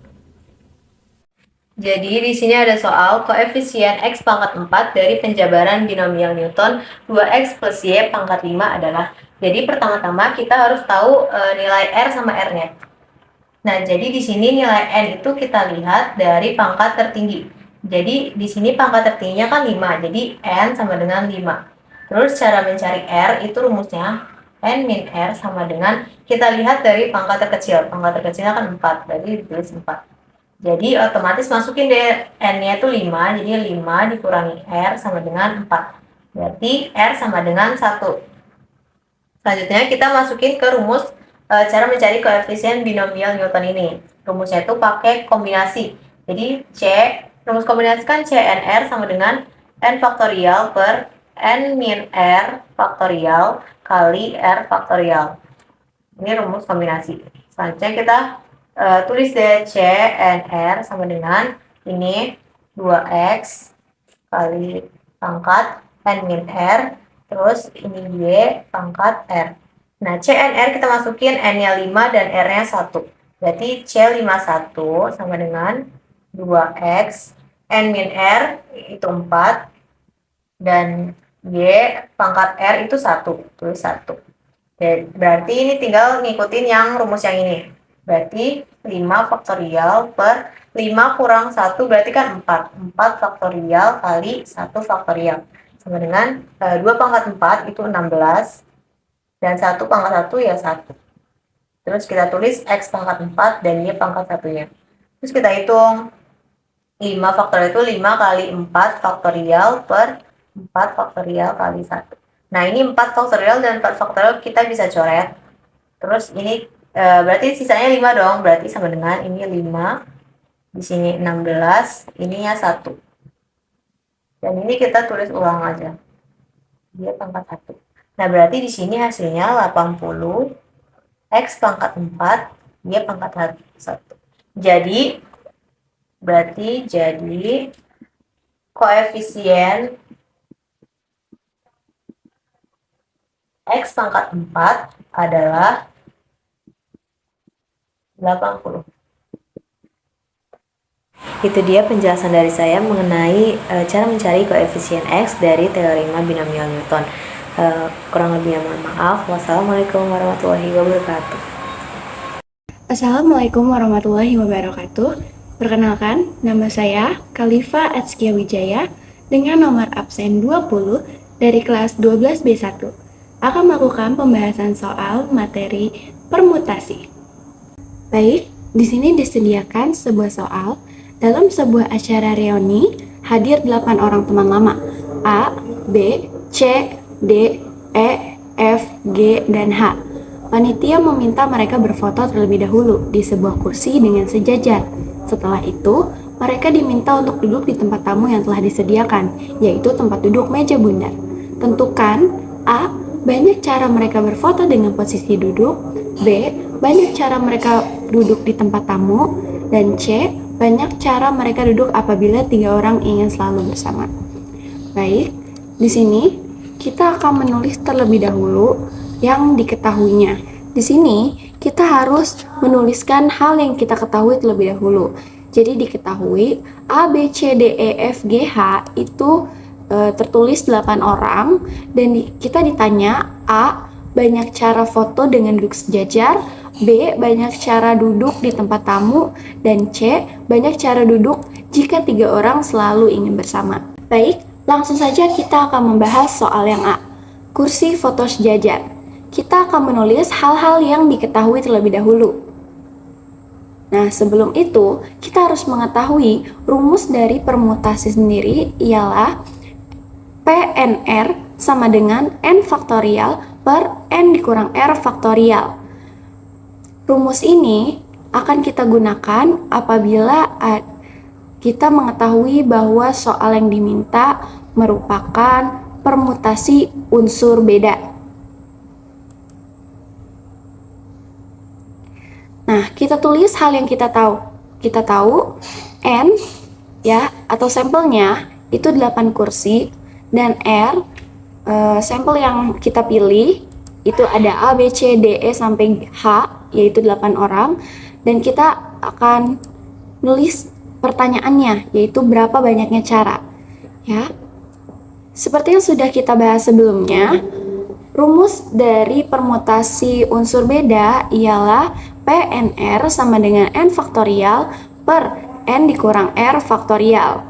Jadi di sini ada soal koefisien X pangkat 4 dari penjabaran binomial Newton 2X plus Y pangkat 5 adalah. Jadi pertama-tama kita harus tahu nilai R sama R-nya. Nah, jadi di sini nilai N itu kita lihat dari pangkat tertinggi. Jadi di sini pangkat tertingginya kan 5, jadi N sama dengan 5. Terus cara mencari R itu rumusnya N min R sama dengan, kita lihat dari pangkat terkecil. Pangkat terkecilnya kan 4, berarti ditulis 4. Jadi otomatis masukin deh N-nya itu 5, jadi 5 dikurangi R sama dengan 4. Berarti R sama dengan 1. Selanjutnya kita masukin ke rumus cara mencari koefisien binomial Newton ini. Rumusnya itu pakai kombinasi. Jadi rumus kombinasi kan CNR sama dengan N faktorial per N min R faktorial kali R faktorial. Ini rumus kombinasi. Selanjutnya kita tulis deh CNR sama dengan ini 2X kali pangkat N min R, terus ini Y pangkat R. Nah, CNR kita masukin N-nya 5 dan R-nya 1. Berarti C51 sama dengan 2X N min R itu 4 dan Y pangkat R itu 1. Tulis 1. Berarti ini tinggal ngikutin yang rumus yang ini. Berarti 5 faktorial per 5 kurang 1 berarti kan 4. 4 faktorial kali 1 faktorial. Sama dengan 2 pangkat 4 itu 16. Dan 1 pangkat 1 ya 1. Terus kita tulis X pangkat 4 dan Y pangkat 1-nya. Terus kita hitung 5 faktorial itu 5 kali 4 faktorial per 4 faktorial kali 1. Nah ini 4 faktorial dan 4 faktorial kita bisa coret. Terus ini berarti sisanya 5 dong, berarti sama dengan ini 5, di sini 16, ininya 1. Dan ini kita tulis ulang aja. Dia pangkat 1. Nah, berarti di sini hasilnya 80 X pangkat 4, dia pangkat 1. Jadi koefisien X pangkat 4 adalah 80. Itu dia penjelasan dari saya mengenai cara mencari koefisien X dari teorema binomial Newton. Kurang lebihnya mohon maaf. Wassalamualaikum warahmatullahi wabarakatuh. Assalamualaikum warahmatullahi wabarakatuh. Perkenalkan, nama saya Khalifa Atskia Wijaya dengan nomor absen 20 dari kelas 12B1. Akan melakukan pembahasan soal materi permutasi. Baik, di sini disediakan sebuah soal. Dalam sebuah acara reuni, hadir 8 orang teman lama, A, B, C, D, E, F, G, dan H. Panitia meminta mereka berfoto terlebih dahulu di sebuah kursi dengan sejajar. Setelah itu, mereka diminta untuk duduk di tempat tamu yang telah disediakan, yaitu tempat duduk meja bundar. Tentukan A, banyak cara mereka berfoto dengan posisi duduk, B, banyak cara mereka duduk di tempat tamu, dan C, banyak cara mereka duduk apabila 3 orang ingin selalu bersama. Baik, di sini kita akan menulis terlebih dahulu yang diketahuinya. Di sini kita harus menuliskan hal yang kita ketahui terlebih dahulu. Jadi diketahui A, B, C, D, E, F, G, H itu tertulis 8 orang dan kita ditanya A, banyak cara foto dengan duduk sejajar, B, banyak cara duduk di tempat tamu, dan C, banyak cara duduk jika 3 orang selalu ingin bersama. Baik, langsung saja kita akan membahas soal yang A, kursi foto sejajar. Kita akan menulis hal-hal yang diketahui terlebih dahulu. Nah, sebelum itu, kita harus mengetahui rumus dari permutasi sendiri ialah PNR sama dengan N faktorial per N dikurang R faktorial. Rumus ini akan kita gunakan apabila kita mengetahui bahwa soal yang diminta merupakan permutasi unsur beda. Nah, kita tulis hal yang kita tahu. Kita tahu N ya atau sampelnya itu 8 kursi dan R sampel yang kita pilih itu ada A, B, C, D, E sampai H yaitu 8 orang dan kita akan nulis pertanyaannya yaitu berapa banyaknya cara ya. Seperti yang sudah kita bahas sebelumnya, rumus dari permutasi unsur beda ialah PNR sama dengan N faktorial per N dikurang R faktorial.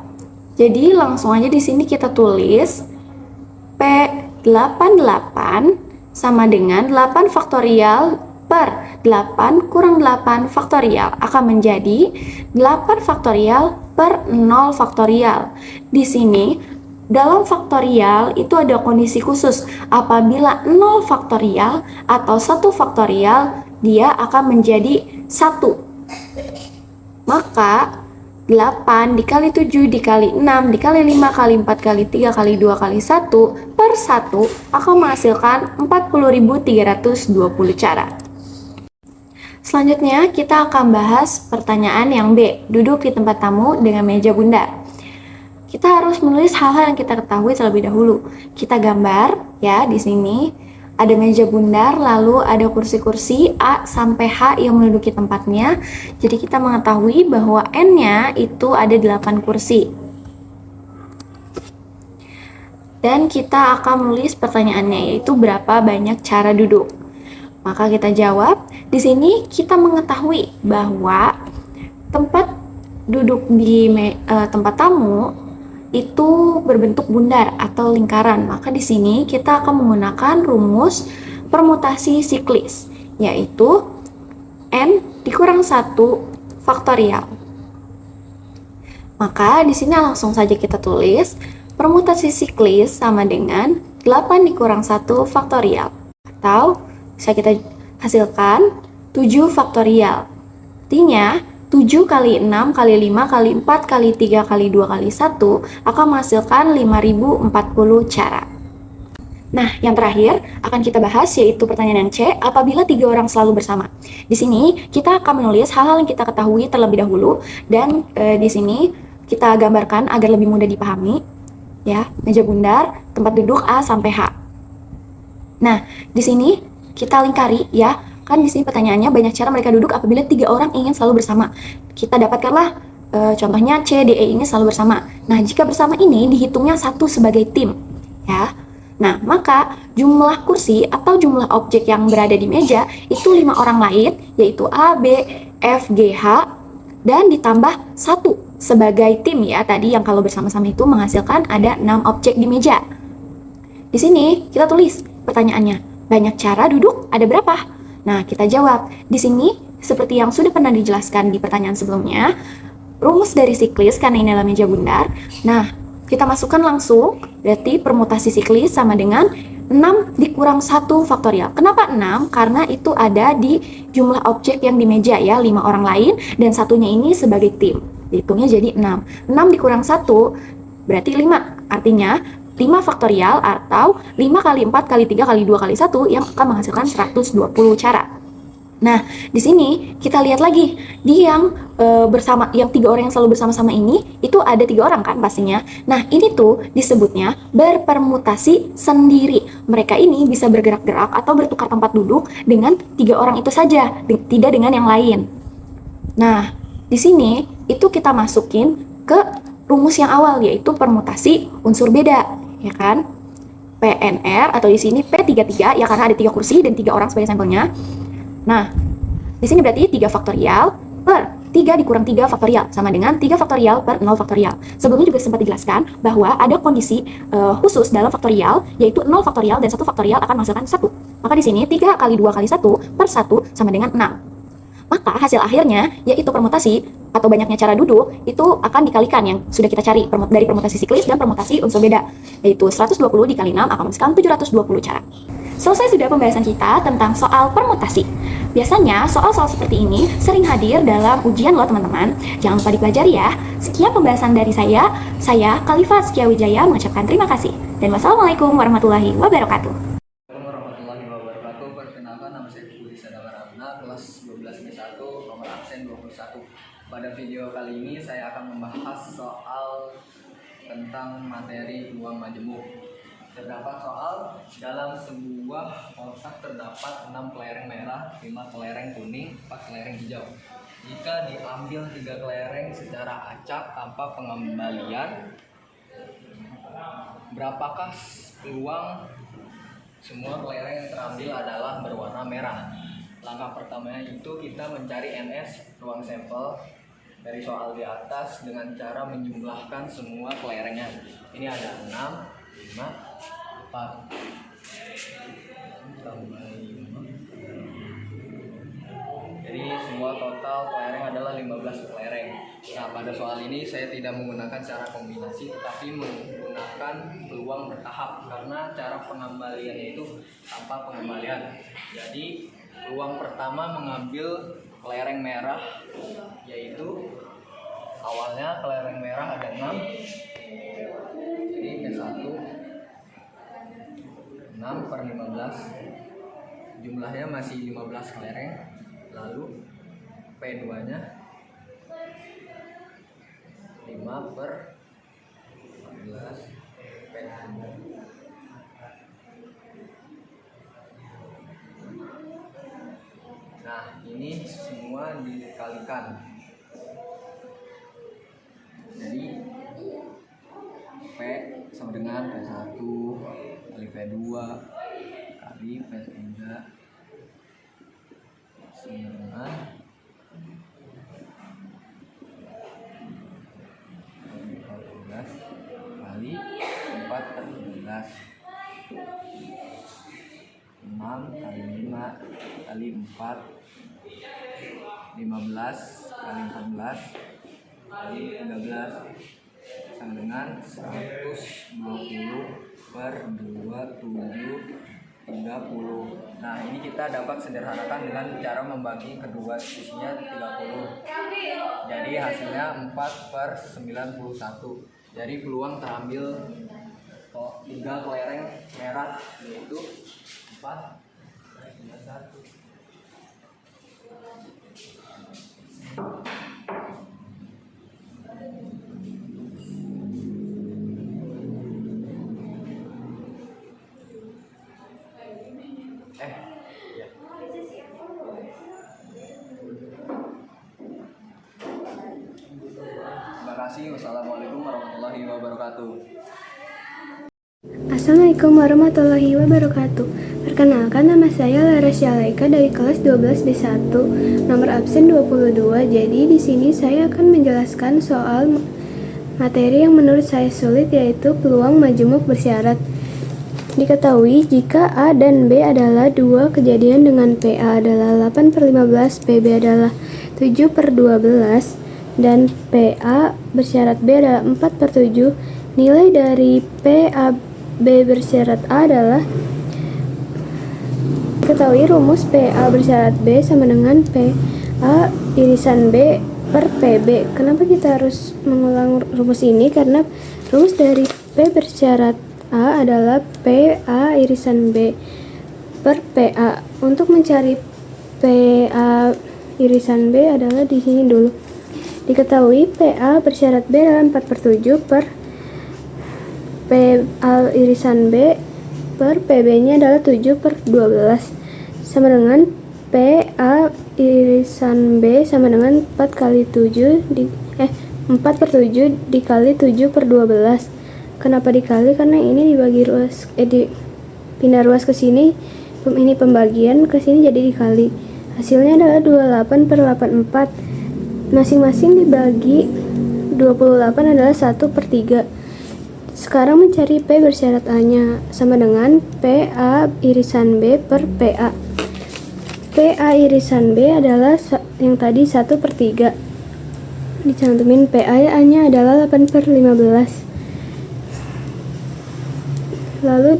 Jadi langsung aja di sini kita tulis P88 sama dengan 8 faktorial per 8 kurang 8 faktorial akan menjadi 8 faktorial per 0 faktorial. Di sini dalam faktorial itu ada kondisi khusus. Apabila 0 faktorial atau 1 faktorial dia akan menjadi 1. Maka 8 dikali 7 dikali 6 dikali 5 kali 4 kali 3 kali 2 kali 1 per 1 akan menghasilkan 40.320 cara. Selanjutnya kita akan bahas pertanyaan yang B, duduk di tempat tamu dengan meja bundar. Kita harus menulis hal-hal yang kita ketahui terlebih dahulu. Kita gambar ya di sini. Ada meja bundar, lalu ada kursi-kursi A sampai H yang menduduki tempatnya. Jadi kita mengetahui bahwa N-nya itu ada 8 kursi. Dan kita akan menulis pertanyaannya yaitu berapa banyak cara duduk. Maka kita jawab, di sini kita mengetahui bahwa tempat duduk di tempat tamu itu berbentuk bundar atau lingkaran. Maka di sini kita akan menggunakan rumus permutasi siklis, yaitu N dikurang 1 faktorial. Maka di sini langsung saja kita tulis permutasi siklis sama dengan 8 dikurang 1 faktorial. Atau bisa kita hasilkan 7 faktorial. Artinya 7 kali 6 kali 5 kali 4 kali 3 kali 2 kali 1 akan menghasilkan 5040 cara. Nah, yang terakhir akan kita bahas yaitu pertanyaan yang C, apabila 3 orang selalu bersama. Di sini kita akan menulis hal-hal yang kita ketahui terlebih dahulu dan di sini kita gambarkan agar lebih mudah dipahami. Ya, meja bundar, tempat duduk A sampai H. Nah, di sini kita lingkari ya. Kan di sini pertanyaannya banyak cara mereka duduk apabila 3 orang ingin selalu bersama. Kita dapatkanlah contohnya C, D, E ini selalu bersama. Nah, jika bersama ini dihitungnya satu sebagai tim, ya. Nah, maka jumlah kursi atau jumlah objek yang berada di meja itu 5 orang lain, yaitu A, B, F, G, H, dan ditambah 1 sebagai tim ya. Tadi yang kalau bersama-sama itu menghasilkan ada 6 objek di meja. Di sini kita tulis pertanyaannya, banyak cara duduk ada berapa? Nah, kita jawab. Di sini, seperti yang sudah pernah dijelaskan di pertanyaan sebelumnya, rumus dari siklis karena ini adalah meja bundar. Nah, kita masukkan langsung, berarti permutasi siklis sama dengan 6 dikurang 1 faktorial. Kenapa 6? Karena itu ada di jumlah objek yang di meja ya, 5 orang lain, dan satunya ini sebagai tim. Hitungnya jadi 6. 6 dikurang 1 berarti 5. Artinya 5 faktorial atau 5 kali 4 kali 3 kali 2 kali 1 yang akan menghasilkan 120 cara. Nah, di sini kita lihat lagi di yang bersama, yang 3 orang yang selalu bersama-sama ini itu ada 3 orang kan pastinya. Nah, ini tuh disebutnya berpermutasi sendiri. Mereka ini bisa bergerak-gerak atau bertukar tempat duduk dengan 3 orang itu saja, tidak dengan yang lain. Nah, di sini itu kita masukin ke rumus yang awal yaitu permutasi unsur beda, ya kan? PNR atau di sini P33 ya karena ada 3 kursi dan 3 orang sebagai sampelnya. Nah, di sini berarti 3 faktorial per 3 dikurang 3 faktorial sama dengan 3 faktorial per 0 faktorial. Sebelumnya juga sempat dijelaskan bahwa ada kondisi khusus dalam faktorial yaitu 0 faktorial dan 1 faktorial akan menghasilkan 1. Maka di sini 3 kali 2 kali 1 per 1 sama dengan 6. Maka hasil akhirnya yaitu permutasi atau banyaknya cara duduk itu akan dikalikan yang sudah kita cari dari permutasi siklis dan permutasi unsur beda, yaitu 120 dikali 6 akan menghasilkan 720 cara. Selesai sudah pembahasan kita tentang soal permutasi. Biasanya soal-soal seperti ini sering hadir dalam ujian loh teman-teman. Jangan lupa dipelajari ya. Sekian pembahasan dari saya Khalifah Skiawijaya mengucapkan terima kasih. Dan wassalamualaikum warahmatullahi wabarakatuh. Perkenalkan, nama saya Budi Sadawar Abna, kelas 12B1, nomor absen 21. Pada video kali ini saya akan membahas soal tentang materi peluang majemuk. Terdapat soal dalam sebuah kotak terdapat 6 kelereng merah, 5 kelereng kuning, 4 kelereng hijau. Jika diambil 3 kelereng secara acak tanpa pengembalian, berapakah peluang semua kelereng yang terambil adalah berwarna merah? Langkah pertamanya itu kita mencari NS ruang sampel dari soal di atas dengan cara menjumlahkan semua kelerengnya. Ini ada 6, 5, 4, tambah 5. Jadi semua total kelereng adalah 15 kelereng. Nah, pada soal ini saya tidak menggunakan cara kombinasi tetapi menggunakan peluang bertahap karena cara pengembaliannya itu tanpa pengembalian. Jadi peluang pertama mengambil kelereng merah yaitu awalnya kelereng merah ada 6. Jadi P1 6 per 15, jumlahnya masih 15 kelereng. Lalu P2 nya 5 per 14 P3. Nah, ini semua dikalikan. Jadi P sama dengan P1 kali P2 kali P3 sama dengan kali 4 per 12 6 kali 15 kali 14 kali 13 sama dengan 120 per 27 30. Nah, ini kita dapat sederhanakan dengan cara membagi kedua sisinya 30. Jadi hasilnya 4 per 91. Jadi peluang terambil 3 kelereng merah, yaitu 4 dan 1. Terima kasih. Wassalamualaikum warahmatullahi wabarakatuh. Assalamualaikum warahmatullahi wabarakatuh. Perkenalkan, nama saya Laras Yalaika dari kelas 12 B1, nomor absen 22. Jadi di sini saya akan menjelaskan soal materi yang menurut saya sulit, yaitu peluang majemuk bersyarat. Diketahui jika A dan B adalah dua kejadian dengan PA adalah 8 per 15, PB adalah 7 per 12, dan PA bersyarat B adalah 4 per 7, nilai dari PA B bersyarat A adalah, diketahui rumus PA bersyarat B sama dengan PA irisan B per PB. Kenapa kita harus mengulang rumus ini? Karena rumus dari P bersyarat A adalah PA irisan B per PA. Untuk mencari PA irisan B adalah di sini dulu. Diketahui PA bersyarat B adalah 4 per 7 per PA irisan B per PB nya adalah 7 per 12 sama dengan PA irisan B sama dengan 4 kali 7 4 per 7 dikali 7 per 12. Kenapa dikali? Karena ini dibagi ruas, pindah ruas ke sini, ini pembagian ke sini jadi dikali. Hasilnya adalah 28 per 84. Masing-masing dibagi 28 adalah 1 per 3. Sekarang mencari P bersyarat A-nya sama dengan PA irisan B per PA. PA irisan B adalah yang tadi 1 per 3. Dicantumin PA-nya adalah 8 per 15. Lalu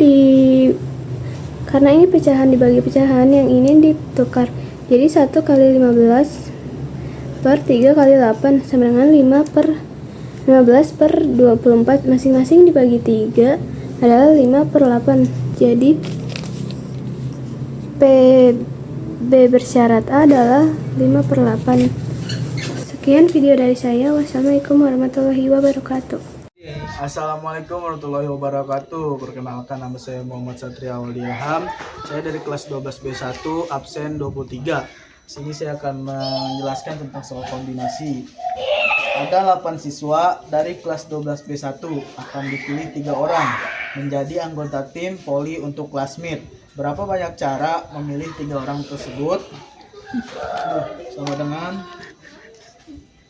karena ini pecahan dibagi pecahan, yang ini ditukar. Jadi 1 kali 15 per 3 kali 8 sama dengan 5 per 15 per 24. Masing-masing dibagi 3 adalah 5 per 8. Jadi PB bersyarat A adalah 5 per 8. Sekian video dari saya. Wassalamualaikum warahmatullahi wabarakatuh. Assalamualaikum warahmatullahi wabarakatuh. Perkenalkan, nama saya Muhammad Satria Waldi Ilham. Saya dari kelas 12 B1 absen 23. Sini saya akan menjelaskan tentang soal kombinasi. Ada 8 siswa dari kelas 12 B1 akan dipilih 3 orang menjadi anggota tim voli untuk classmate. Berapa banyak cara memilih 3 orang tersebut? Sama dengan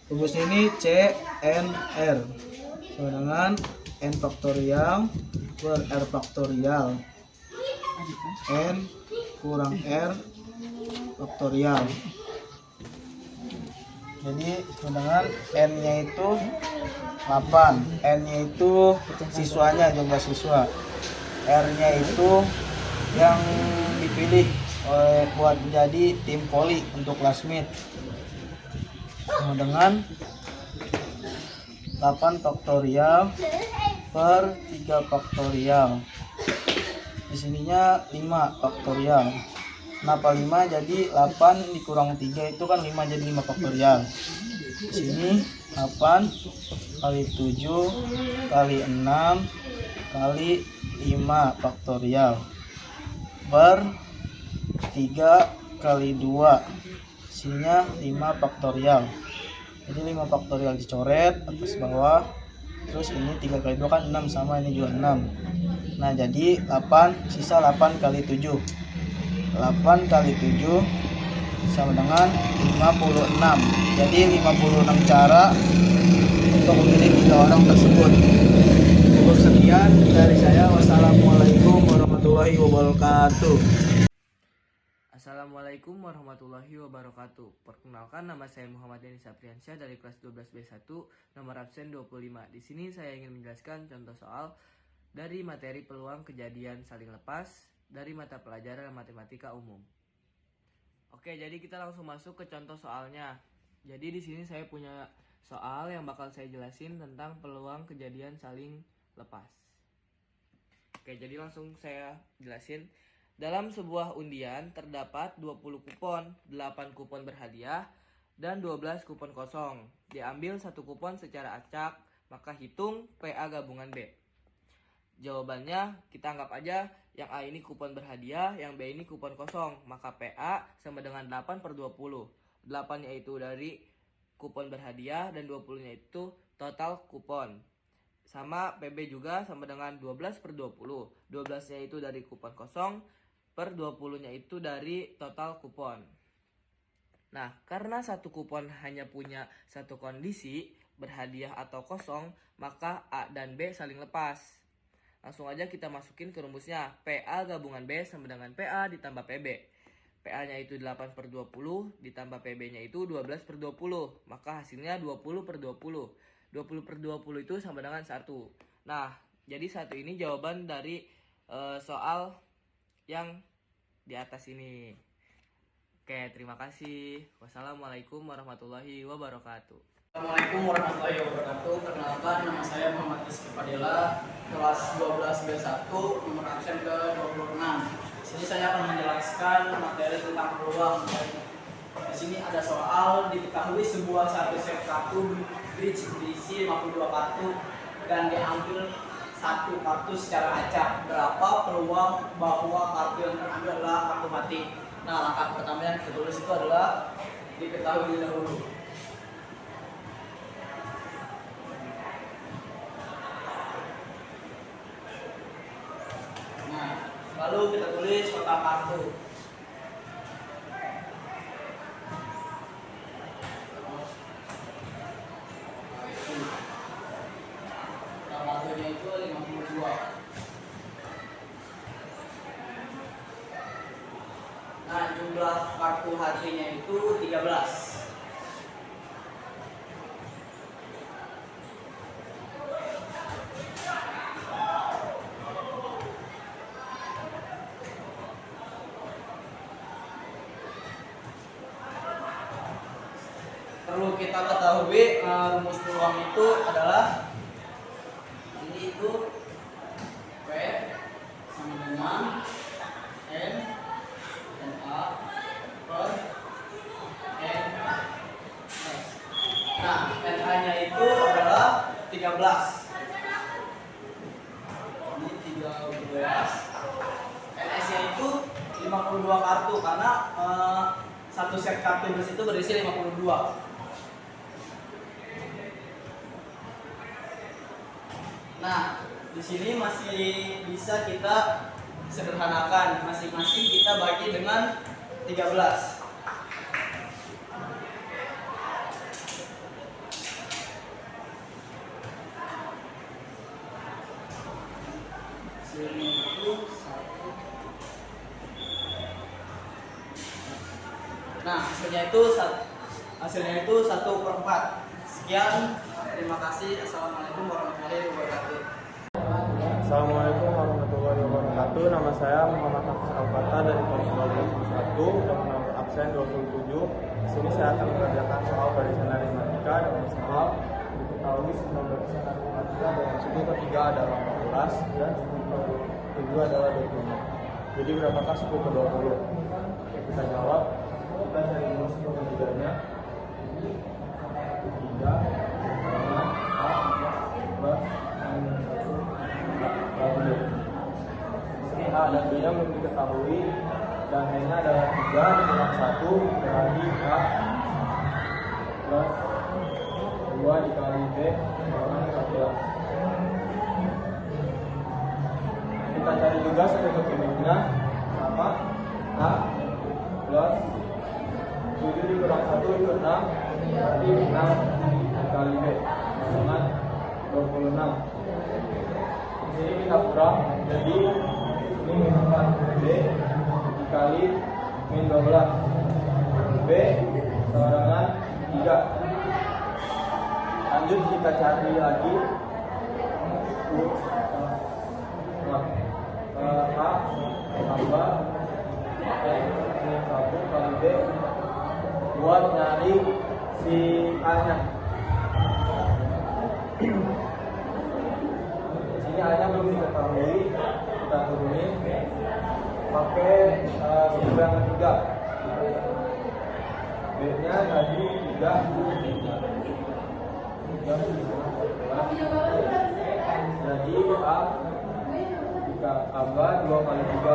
rumus ini C N R sama dengan N faktorial per R faktorial N kurang R faktorial. Jadi sama dengan N nya itu 8, N nya itu siswanya, jumlah siswa, R nya itu yang dipilih buat menjadi tim voli untuk classmate, sama dengan 8 faktorial per 3 faktorial. Di sininya 5 faktorial. Kenapa 5? Jadi 8 dikurang 3 itu kan 5, jadi 5 faktorial. Di sini 8 kali 7 kali 6 kali 5 faktorial per 3 kali 2. Sininya 5 faktorial. Jadi 5 faktorial dicoret atas bawah. Terus ini 3 kali 2 kan 6, sama ini juga 6. Nah, jadi 8, sisa 8 kali 7. 8 kali 7 sama dengan 56. Jadi 56 cara untuk memilih 3 orang tersebut. Cukup sekian dari saya. Wassalamualaikum warahmatullahi wabarakatuh. Assalamualaikum warahmatullahi wabarakatuh. Perkenalkan, nama saya Muhammad Denis Apriansyah dari kelas 12B1, nomor absen 25. Di sini saya ingin menjelaskan contoh soal dari materi peluang kejadian saling lepas dari mata pelajaran matematika umum. Oke, jadi kita langsung masuk ke contoh soalnya. Jadi di sini saya punya soal yang bakal saya jelasin tentang peluang kejadian saling lepas. Oke, jadi langsung saya jelasin. Dalam sebuah undian terdapat 20 kupon, 8 kupon berhadiah, dan 12 kupon kosong. Diambil 1 kupon secara acak, maka hitung PA gabungan B. Jawabannya kita anggap aja yang A ini kupon berhadiah, yang B ini kupon kosong. Maka PA sama dengan 8/20. 8-nya itu dari kupon berhadiah dan 20-nya itu total kupon. Sama PB juga sama dengan 12/20. 12-nya itu dari kupon kosong, per 20-nya itu dari total kupon. Nah, karena satu kupon hanya punya satu kondisi, berhadiah atau kosong, maka A dan B saling lepas. Langsung aja kita masukin ke rumusnya. PA gabungan B sama dengan PA ditambah PB. PA-nya itu 8/20 ditambah PB-nya itu 12/20. Maka hasilnya 20/20. 20/20 itu sama dengan 1. Nah, jadi 1 ini jawaban dari soal yang di atas ini. Oke, terima kasih. Wassalamualaikum warahmatullahi wabarakatuh. Assalamualaikum warahmatullahi wabarakatuh. Perkenalkan, nama saya Muhammad Rizky Fadila, kelas 12B1, nomor absen ke-26. Di sini saya akan menjelaskan materi tentang peluang. Di sini ada soal, diketahui sebuah satu set kartu berisi 52 kartu dan diambil satu kartu secara acak. Berapa peluang bahwa kartu yang terambil adalah kartu mati? Nah, langkah pertama yang kita tulis itu adalah diketahui dahulu. Nah, lalu kita tulis kotak kartu. Kartunya itu 52. Nah, jumlah kartu hatinya itu 13. Perlu kita ketahui rumus peluang itu adalah itu P sama dengan N dan A per N S. Nah, NA-nya itu adalah 13. Ini 13. NS-nya itu 52 kartu karena satu set kartu itu berisi 52. Nah, di sini masih bisa kita sederhanakan, masing-masing kita bagi dengan 13. Hasilnya itu 1. Nah, hasilnya itu 1/4. Sekian, terima kasih. Assalamualaikum warahmatullahi wabarakatuh. Assalamualaikum warahmatullahi wabarakatuh. Nama saya Muhammad Hafiz Al-Fatah dari kelas 12B1 dengan nomor absen 27. Di sini saya akan mengerjakan soal barisan aritmatika dengan soal diketahui 19 barisan aritmatika dengan suku ketiga adalah 14 dan suku ke-7 adalah 25. Jadi berapakah suku ke-20? Oke, kita jawab. Kita cari rumus suku ketiganya. 3 dengan A plus A dan B nya belum diketahui dan N nya adalah 3 dikurang 1 dikali A plus 2 dikali B kurang 14. Kita cari juga suku kimiknya sama A plus 7 dikurang 1 itu 6 berarti 6 dikali B dengan 26. Di sini kita kurang, jadi ini minus B dikali B min 12. B sama dengan 3. Lanjut kita cari lagi A tambah N min 1 kali B buat nyari si A nya. Sini A nya belum diketahui, kita turunin pakai sumber yang ketiga. B nya tadi 3. Jadi A kita tambah 2 kali 3 6.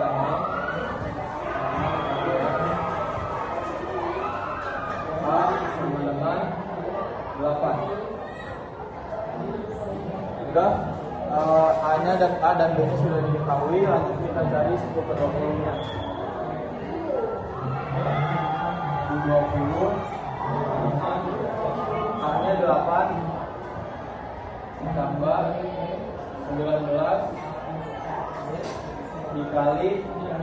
A sama dengan 8. Sudah A nya dan A dan B nya sudah diketahui. Lanjut kita cari 10 ke 20 nya. 20 A nya 8 ditambah 19 dikali 3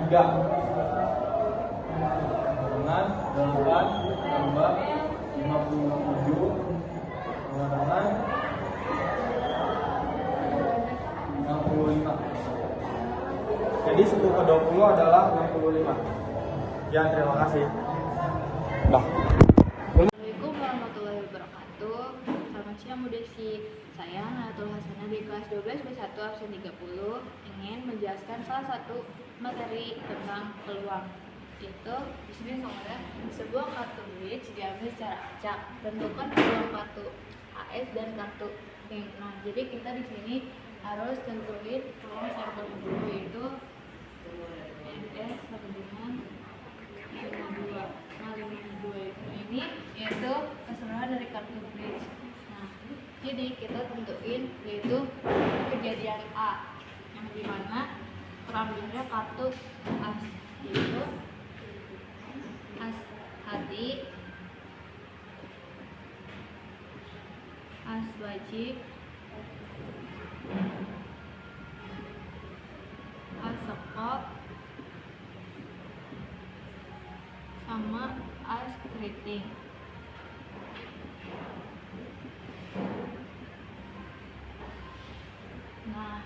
dengan 8 tambah 57 dengan 65. Jadi 10 ke 20 adalah 65. Ya, terima kasih. Dah. Assalamualaikum warahmatullahi wabarakatuh. Selamat siang Bu Desi. Saya Natul Hasanah di kelas 12 B1 absen 30 ingin menjelaskan salah satu materi tentang peluang. Itu di sini sama sebuah kartu bridge diambil secara acak. Tentukan peluang kartu AS dan kartu pink. Nah, jadi kita di sini harus tentuin peluang sampel dulu, yaitu NS sama dengan 52. Nah, 52 ini yaitu keseluruhan dari kartu bridge. Nah, jadi kita tentuin yaitu kejadian A yang dimana terambilnya kartu as, yaitu as hati, as wajib, as sekop, sama as keriting. Nah,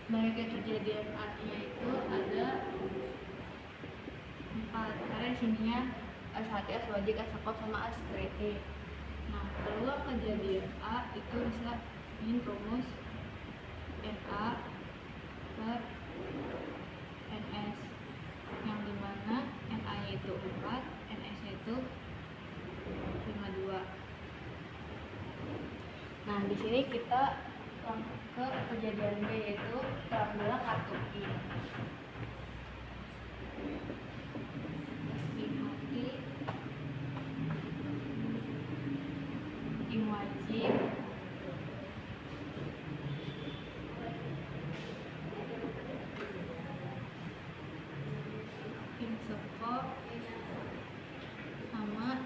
baik kejadian A-nya itu ada 4, karena sininya as hati, as wajib, as sekop, sama as keriting. Nah, peluang kejadian A itu bisa ingin rumus NA per NS, yang dimana NA nya itu 4, NS nya itu 52. Nah, di sini kita ke kejadian B, yaitu terambilnya kartu I. I wajib, in sekop, sama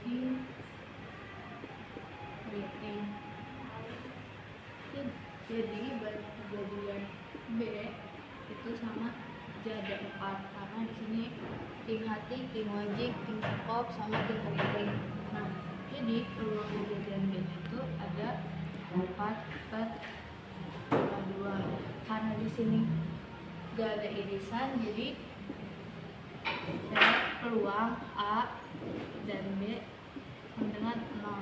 in rating. Jadi bagi kejadian B itu sama jadi 4, karena di sini king hati, king wajib, king sekop, sama king keriting. Nah, jadi peluang kejadian B itu ada 4 per 2. Karena di sini gak ada irisan, jadi ada peluang A dan B sama dengan 0.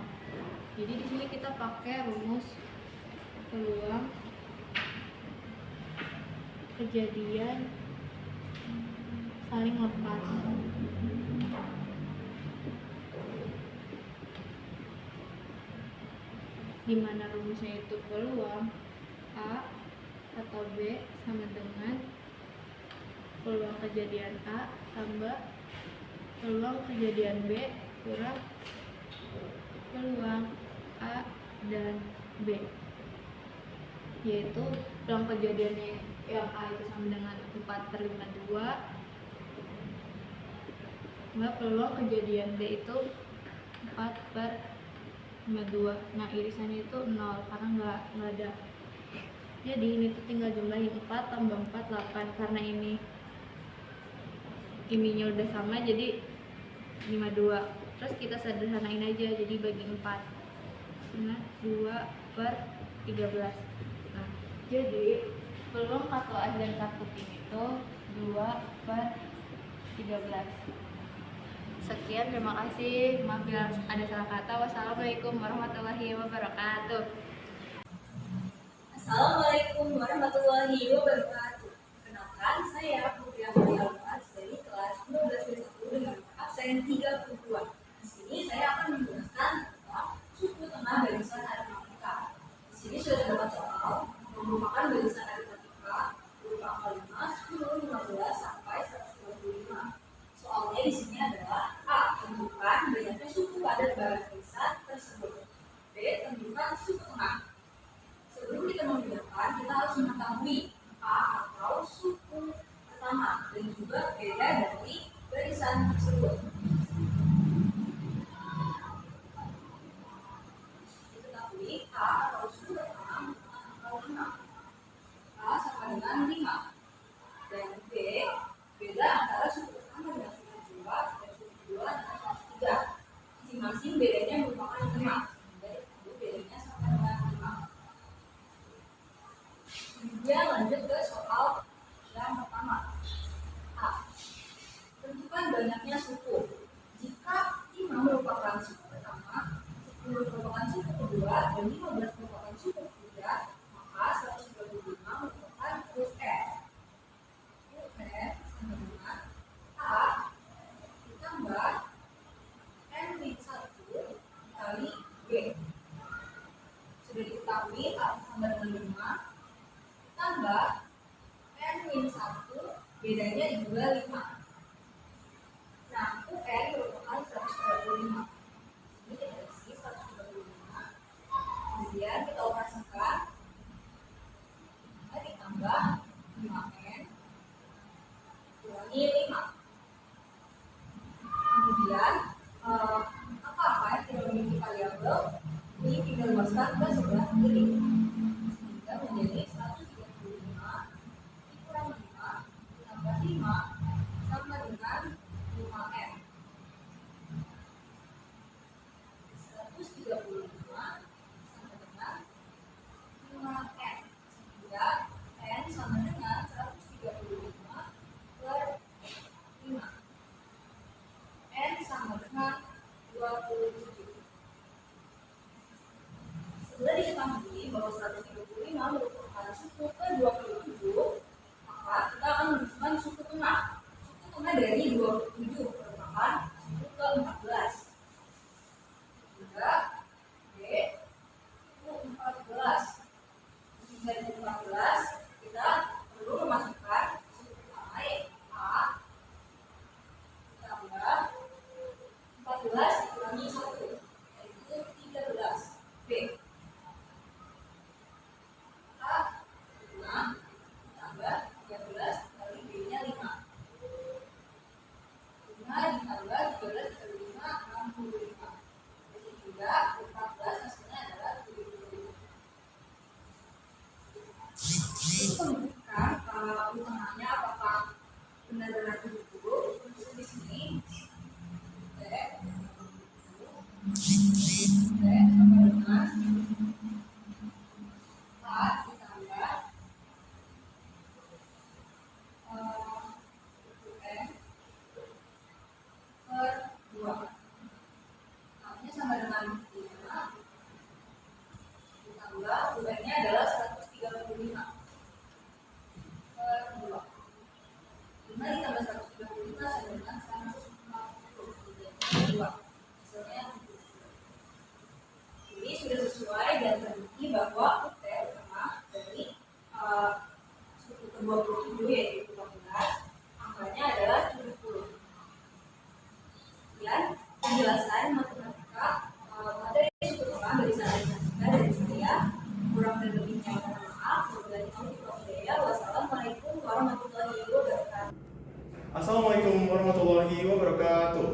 Jadi di sini kita pakai rumus peluang kejadian saling lepas. Di mana rumusnya itu peluang A atau B sama dengan peluang kejadian A tambah peluang kejadian B kurang peluang A dan B, yaitu peluang kejadiannya yang A itu sama dengan 4 per 52, maka peluang kejadian B itu 4 per 52. Nah, irisannya itu 0 karena nggak ada. Jadi ini tuh tinggal jumlahin 4 tambah 4 8, karena ini ininya udah sama jadi 52. Terus kita sederhanain aja jadi bagi 4. Nah, 2/13. Nah, jadi peluang kartu A dan kartu pink itu 2/13. Sekian, terima kasih. Maaf bila ada salah kata. Wassalamualaikum warahmatullahi wabarakatuh. Assalamualaikum warahmatullahi wabarakatuh. Kenalkan, saya Putri Ahmad Alfat dari kelas 12B1 dengan absen 32. Di sini saya akan menjelaskan tentang suku tengah barisan aritmatika. Di sini sudah terdapat soal yang merupakan barisan aritmatika berupa angka 5, 10, 15 sampai 125. Soalnya di sini adalah A. Tentukan banyaknya suku pada barisan tersebut. B. Tentukan suku tengah. Sebelum kita membedakan, kita harus mengetahui A atau suku pertama dan juga beda dari barisan tersebut. Diketahui A atau suku pertama merupakan angka 5. A sama dengan 5. Dan B, beda antara suku pertama dengan suku kedua dan suku kedua dengan suku ketiga. Masing-masing bedanya merupakan 5. Jadi bedanya sama dengan 5. Kemudian lanjut ke soal yang pertama. A. Tentukan banyaknya suku. Jika 5 merupakan suku pertama, 10 merupakan suku kedua, dan 15 merupakan suku ketiga, maka 125 merupakan huruf F. Huruf F sama dengan A ditambah N-1 kali B. Sudah diketahui A sama dengan 5 tambah N-1, bedanya juga 5. Nah, UN merupakan 125. Ini kita isi 125. Kemudian kita operasikan. Kita ditambah 5N kurangi 5. Kemudian, apa yang tidak memiliki variabel, ini tinggal masukkan ke sebelah kiri. Sehingga menjadi 135 dikurang 5 tambah 5 sama dengan 5N. 135 sama dengan 5N. Sehingga N sama dengan 135 per 5. N sama dengan 27. Setelah diketahui bahwa 135 merupakan suku ke-27, maka kita akan menentukan suku tengah. Suku tengah dari 27 merupakan suku ke-14. Juga B, suku 14. Dari 14, kita perlu memasukkan suku tengah yaitu A tambah 14 dikurangi 1, yaitu 13. B. A 5 tambah 13 kali B-nya 5. 5 ditambah 13 kali 5, 65. Jadi juga 14 hasilnya adalah 75. Untuk menentukan tengahnya apakah benar-benar 70, di sini B sama dengan A ditambah UN per 2. A-nya sama dengan 5 ditambah UN-nya adalah 135 per 2. 5 ditambah 135 sama dengan 150. Jadi 2. Hasilnya 70. Ini sudah sesuai dan terbukti bahwa UT utama dari suku ke-27 yaitu 15, angkanya adalah 70. Kemudian penjelasan matematika materi suku tengah barisan aritmatika dari saya. Kurang dan lebihnya mohon maaf. Wabillahi taufiq wal hidayah. Wassalamualaikum warahmatullahi wabarakatuh. Assalamualaikum warahmatullahi wabarakatuh.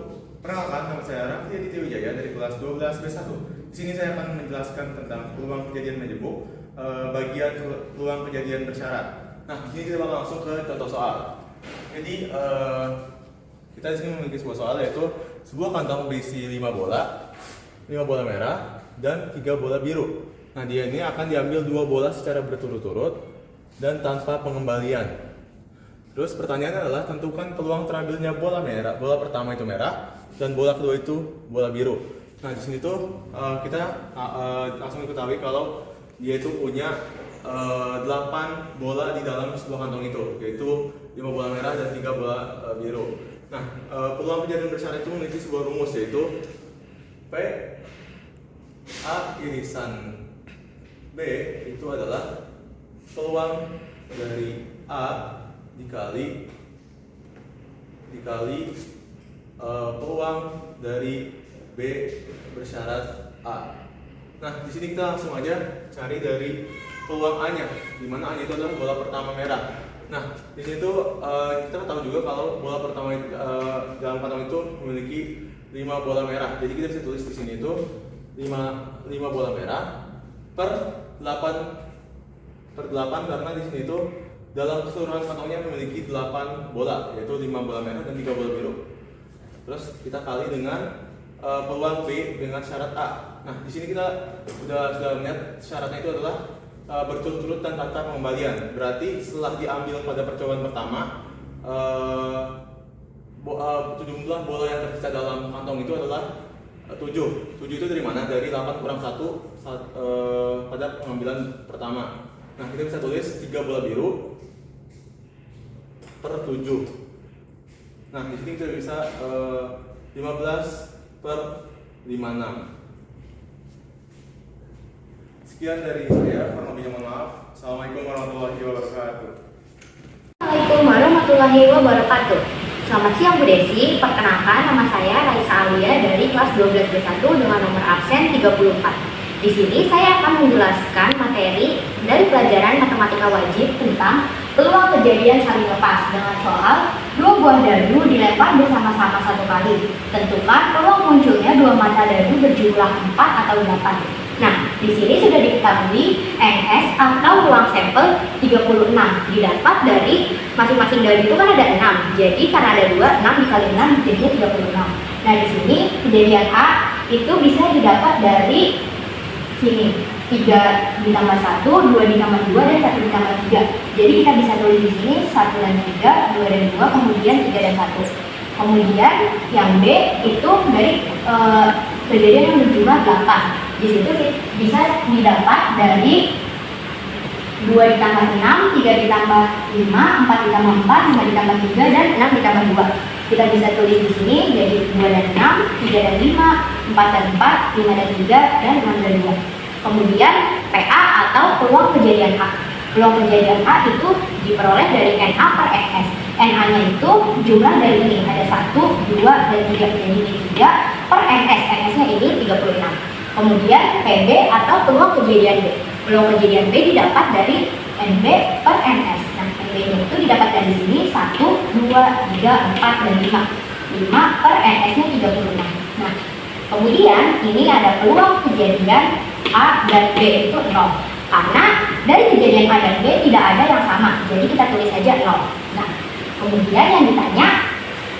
Perkenalkan, nama saya Raffi Aditya Wijaya dari kelas 12B1. Di sini saya akan menjelaskan tentang peluang kejadian majemuk, bagian peluang kejadian bersyarat. Nah, di sini kita bakal langsung ke contoh soal. Jadi kita di sini memiliki sebuah soal, yaitu sebuah kantong berisi 5 bola merah dan 3 bola biru. Nah, dia ini akan diambil 2 bola secara berturut-turut dan tanpa pengembalian. Terus pertanyaannya adalah tentukan peluang terambilnya bola merah. Bola pertama itu merah dan bola kedua itu bola biru. Nah, di sini tuh kita langsung diketahui kalau dia itu punya 8 bola di dalam sebuah kantong itu, yaitu 5 bola merah dan 3 bola biru. Nah, peluang kejadian bersyarat itu memiliki sebuah rumus, yaitu P A irisan B itu adalah peluang dari A dikali peluang dari B bersyarat A. Nah, di sini kita langsung aja cari dari peluang A-nya, di mana A-nya itu adalah bola pertama merah. Nah, di sini tuh kita tahu juga kalau bola pertama dalam kantong itu memiliki 5 bola merah. Jadi kita bisa tulis di sini itu 5 bola merah per 8 karena di sini itu dalam keseluruhan kantongnya memiliki 8 bola, yaitu 5 bola merah dan 3 bola biru. Terus kita kali dengan peluang B dengan syarat A. Nah, di sini kita sudah melihat syaratnya itu adalah berturut-turut dan tanpa pengembalian. Berarti setelah diambil pada percobaan pertama, jumlah bola yang tersisa dalam kantong itu adalah 7. 7 itu dari mana? Dari 8 kurang 1 pada pengambilan pertama. Nah, kita bisa tulis 3 bola biru per 7. Nah, di sini kita bisa 15 per 56. Sekian dari saya, kurang lebihnya mohon maaf. Assalamualaikum warahmatullahi wabarakatuh. Assalamualaikum warahmatullahi wabarakatuh. Selamat siang Bu Desi, perkenalkan nama saya Raisa Alia dari kelas 12B1 dengan nomor absen 34. Di sini saya akan menjelaskan materi dari pelajaran matematika wajib tentang peluang kejadian saling lepas dengan soal 2 buah dadu dilempar bersama-sama 1 kali. Tentukan peluang munculnya 2 mata dadu berjumlah 4 atau 8. Nah, di sini sudah diketahui NS atau ruang sampel 36 didapat dari masing-masing dadu itu kan ada 6. Jadi karena ada 2, 6 dikali 6 jadinya 36. Nah, di sini kejadian A itu bisa didapat dari sini 3 ditambah 1, 2 ditambah 2, dan 1 ditambah 3. Jadi kita bisa tulis di sini 1 dan 3, 2 dan 2, kemudian 3 dan 1. Kemudian yang B itu dari kejadian yang berjumlah 8. Di situ bisa didapat dari 2 ditambah 6, 3 ditambah 5, 4 ditambah 4, 5 ditambah 3, dan 6 ditambah 2. Kita bisa tulis di sini jadi 2 dan 6, 3 dan 5, 4 dan 4, 5 dan 3, dan 6 dan 2. Kemudian PA atau peluang kejadian A. Peluang kejadian A itu diperoleh dari NA per NS. NA-nya itu jumlah dari ini, ada 1, 2, dan 3. Jadi ini 3 per NS. NS-nya ini 36. Kemudian PB atau peluang kejadian B. Peluang kejadian B didapat dari NB per NS. Nah, NB-nya itu didapat dari sini 1, 2, 3, 4, dan 5. 5 per NS-nya 36. Nah, kemudian ini ada peluang kejadian A dan B itu 0. Karena dari kejadian A dan B tidak ada yang sama. Jadi kita tulis saja 0. Nah, kemudian yang ditanya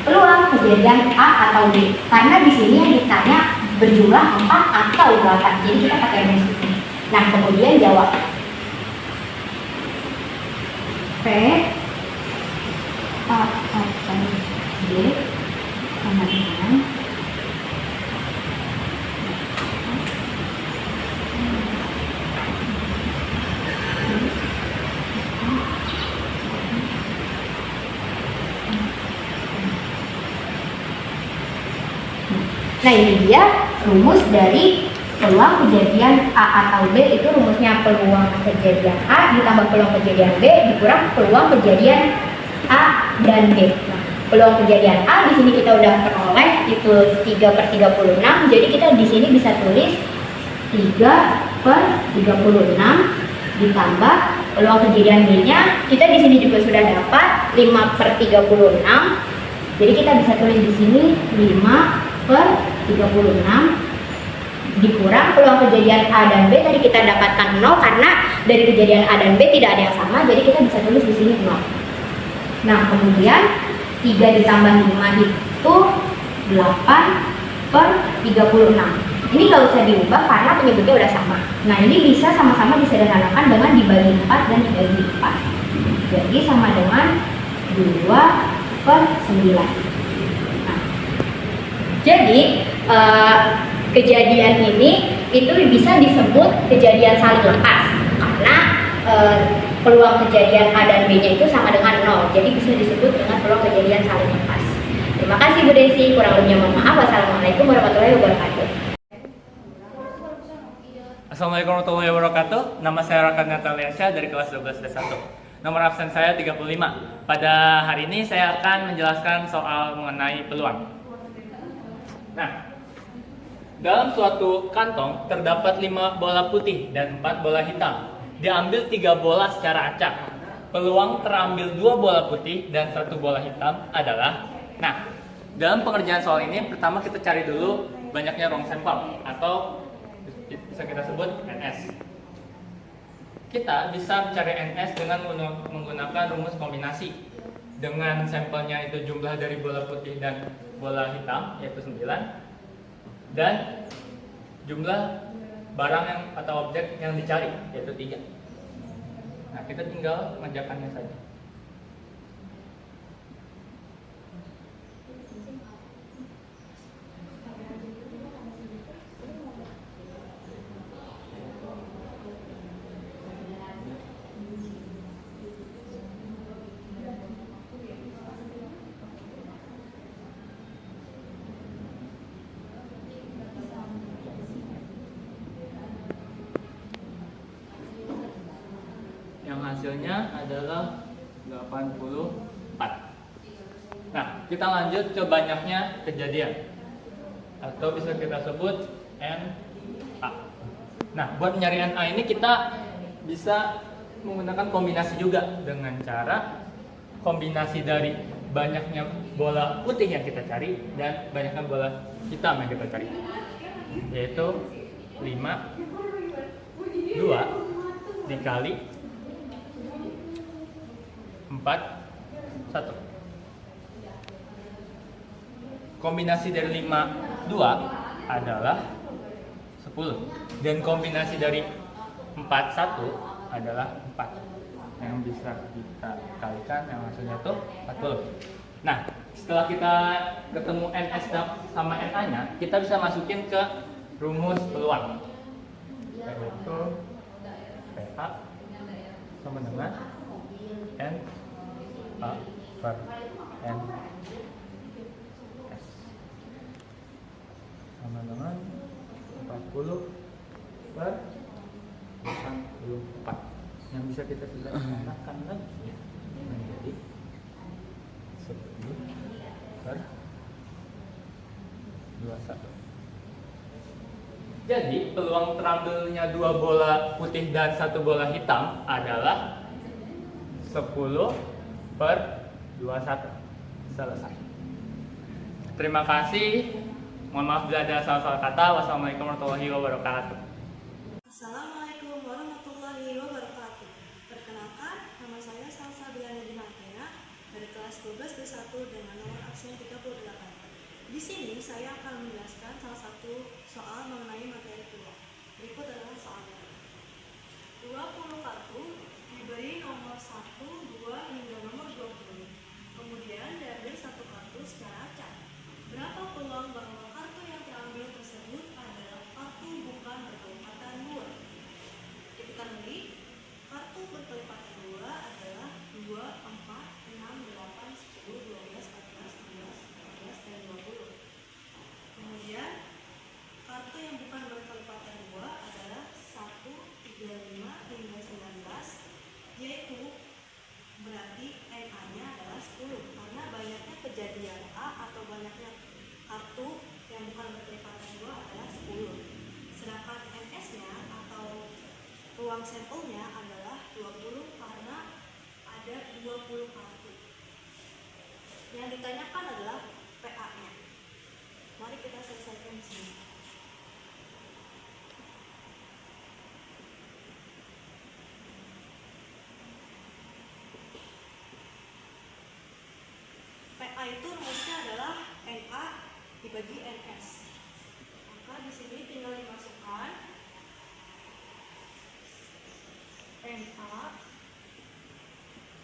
peluang kejadian A atau B. Karena di sini yang ditanya berjumlah 4 atau 8. Jadi kita pakai rumus ini. Nah, kemudian jawab. P A atau B sama dengan Nah, ini dia rumus dari peluang kejadian A atau B. Itu rumusnya peluang kejadian A ditambah peluang kejadian B dikurang peluang kejadian A dan B. Nah, peluang kejadian A di sini kita udah peroleh itu 3 per 36. Jadi kita di sini bisa tulis 3 per 36 ditambah peluang kejadian B-nya kita di sini juga sudah dapat 5 per 36. Jadi kita bisa tulis di sini 5 per 36 dikurang peluang kejadian A dan B tadi kita dapatkan 0 karena dari kejadian A dan B tidak ada yang sama, jadi kita bisa tulis di sini 0. Nah, kemudian 3 ditambah 5 itu 8 per 36. Ini nggak usah diubah karena penyebutnya udah sama. Nah, ini bisa sama-sama disederhanakan dengan dibagi 4 dan dibagi 4. Jadi sama dengan 2 per 9. Nah, jadi kejadian ini itu bisa disebut kejadian saling lepas karena peluang kejadian A dan B-nya itu sama dengan 0. Jadi bisa disebut dengan peluang kejadian saling lepas. Terima kasih Bu Desi, kurang lebihnya mohon maaf. Wassalamualaikum warahmatullahi wabarakatuh. Assalamualaikum warahmatullahi wabarakatuh. Nama saya Raka Nataliasya dari kelas 12 D1. Nomor absen saya 35. Pada hari ini saya akan menjelaskan soal mengenai peluang. Nah, dalam suatu kantong terdapat 5 bola putih dan 4 bola hitam. Diambil 3 bola secara acak. Peluang terambil 2 bola putih dan 1 bola hitam adalah. Nah, dalam pengerjaan soal ini pertama kita cari dulu banyaknya ruang sampel atau bisa kita sebut NS. Kita bisa mencari NS dengan menggunakan rumus kombinasi. Dengan sampelnya itu jumlah dari bola putih dan bola hitam yaitu 9 dan jumlah barang yang atau objek yang dicari yaitu 3. Nah, kita tinggal mengerjakannya saja. Yang hasilnya adalah 84. Nah, kita lanjut ke banyaknya kejadian atau bisa kita sebut NA. Nah, buat penyarian A ini kita bisa menggunakan kombinasi juga dengan cara kombinasi dari banyaknya bola putih yang kita cari dan banyaknya bola hitam yang kita cari, yaitu 5 2 dikali 4 1. Kombinasi dari 5 2 adalah 10 dan kombinasi dari 4 1 adalah 4 yang bisa kita kalikan yang hasilnya itu 40. Nah, setelah kita ketemu NS sama NA nya, kita bisa masukin ke rumus peluang, yaitu PA sama dengan N A per N S sama dengan 40 per 64 yang bisa kita sederhanakan lagi menjadi 10 per 21. Jadi peluang terambilnya 2 bola putih dan 1 bola hitam adalah 10 per 21. Selesai. Terima kasih. Mohon maaf bila ada salah-salah kata. Wassalamualaikum warahmatullahi wabarakatuh. Assalamualaikum warahmatullahi wabarakatuh. Perkenalkan, nama saya Salsa Bilana Dinatena dari kelas 12 B1 dengan nomor absen 38. Di sini saya akan menjelaskan salah satu soal mengenai materi peluang. Berikut adalah soalnya. 20 kartu diberi nomor 1, 2 hingga nomor 20. Kemudian diambil 1 kartu secara acak. Berapa peluang bahwa kartu yang terambil tersebut adalah kartu bukan berkelipatan 2? Kita milih kartu berkelipatan 2 adalah 2, 4, 6, 8, 10, 12, 14, 16, 18, dan 20. Kemudian kartu yang bukan berkelipatan 2 adalah 1, 3, 5, hingga 19, yaitu berarti NA-nya adalah 10 karena banyaknya kejadian A atau banyaknya kartu yang bukan berkelipatan 2 adalah 10. Sedangkan NS-nya atau ruang sampelnya adalah 20 karena ada 20 kartu. Yang ditanyakan adalah PA-nya. Mari kita selesaikan di sini. PA NA itu rumusnya adalah NA dibagi NS. Maka di sini tinggal dimasukkan NA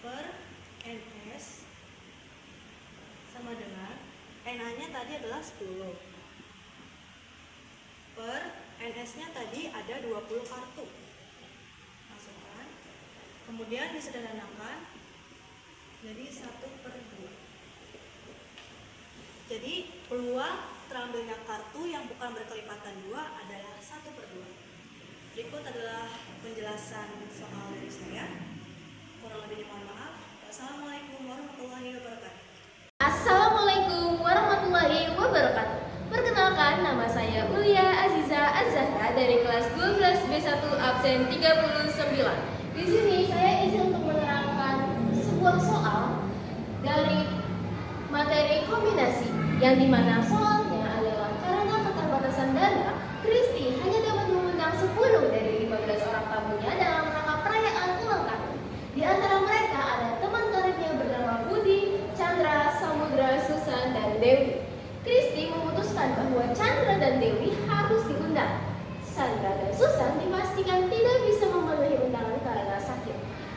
per NS sama dengan NA-nya tadi adalah 10 per NS-nya tadi ada 20 kartu. Masukkan. Kemudian disederhanakan jadi 1/2. Jadi peluang terambilnya kartu yang bukan berkelipatan 2 adalah 1/2. Berikut adalah penjelasan soal dari saya. Kurang lebihnya mohon maaf. Wassalamualaikum warahmatullahi wabarakatuh. Assalamualaikum warahmatullahi wabarakatuh. Perkenalkan, nama saya Ulia Aziza Az-Zahra dari kelas 12 B1 absen 39. Di sini saya izin untuk menerangkan sebuah soal dari materi kombinasi, yang dimana soalnya adalah karena keterbatasan dana, Kristi hanya dapat mengundang 10 dari 15 orang tamunya dalam rangka perayaan ulang tahun. Di antara mereka ada teman karibnya bernama Budi, Chandra, Samudra, Susan, dan Dewi. Kristi memutuskan bahwa Chandra dan Dewi harus diundang. Chandra dan Susan dipastikan tidak bisa memenuhi undangan karena sakit.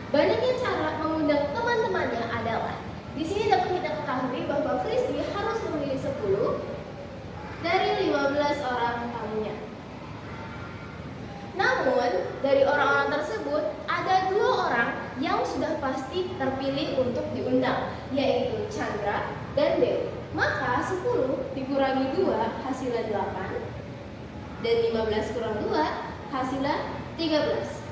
Banyaknya cara mengundang teman-temannya adalah, di sini dapat kita ketahui bahwa Kristi harus memilih 10 dari 15 orang tamunya. Namun, dari orang-orang tersebut ada 2 orang yang sudah pasti terpilih untuk diundang, yaitu Chandra dan Dewi. Maka 10 dikurangi 2 hasilnya 8, dan 15 kurang 2 hasilnya 13.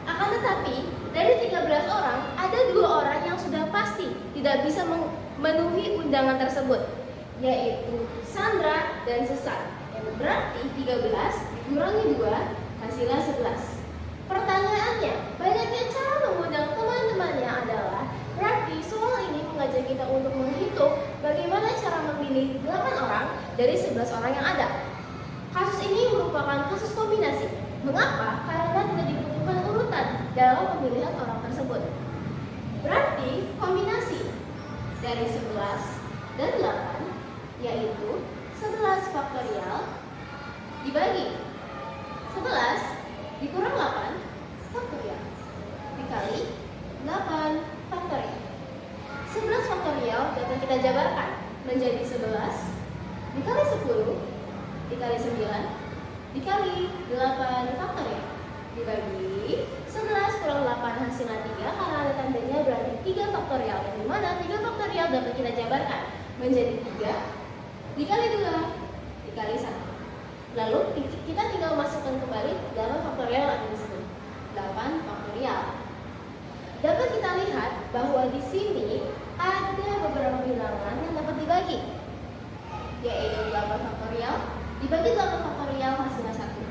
Akan tetapi, dari 13 orang, ada 2 orang yang sudah pasti tidak bisa memenuhi undangan tersebut, yaitu Sandra dan Susan. Yang berarti 13 dikurangi 2 hasilnya 11. Pertanyaannya, banyaknya cara mengundang teman-temannya adalah, berarti soal ini mengajak kita untuk menghitung bagaimana cara memilih 8 orang dari 11 orang yang ada. Kasus ini merupakan kasus kombinasi. Mengapa? Karena tidak dibutuhkan urutan dalam pemilihan orang tersebut. Berarti kombinasi dari 11 dan 8, yaitu 11 faktorial dibagi 11 dikurang 8 faktorial dikali 8 faktorial. 11 faktorial dapat kita jabarkan menjadi 11 dikali 10 dikali 9 dikali 8 faktorial dibagi 11 kurang 8 hasilnya 3, karena ada tandanya berarti 3 faktorial, yang dimana 3 faktorial dapat kita jabarkan menjadi 3 dikali 2 dikali 1. Lalu kita tinggal masukkan kembali dalam faktorial yang ada di sini, 8 faktorial. Dapat kita lihat bahwa di sini ada beberapa bilangan yang dapat dibagi, yaitu 8 faktorial dibagi 8 faktorial hasilnya 1.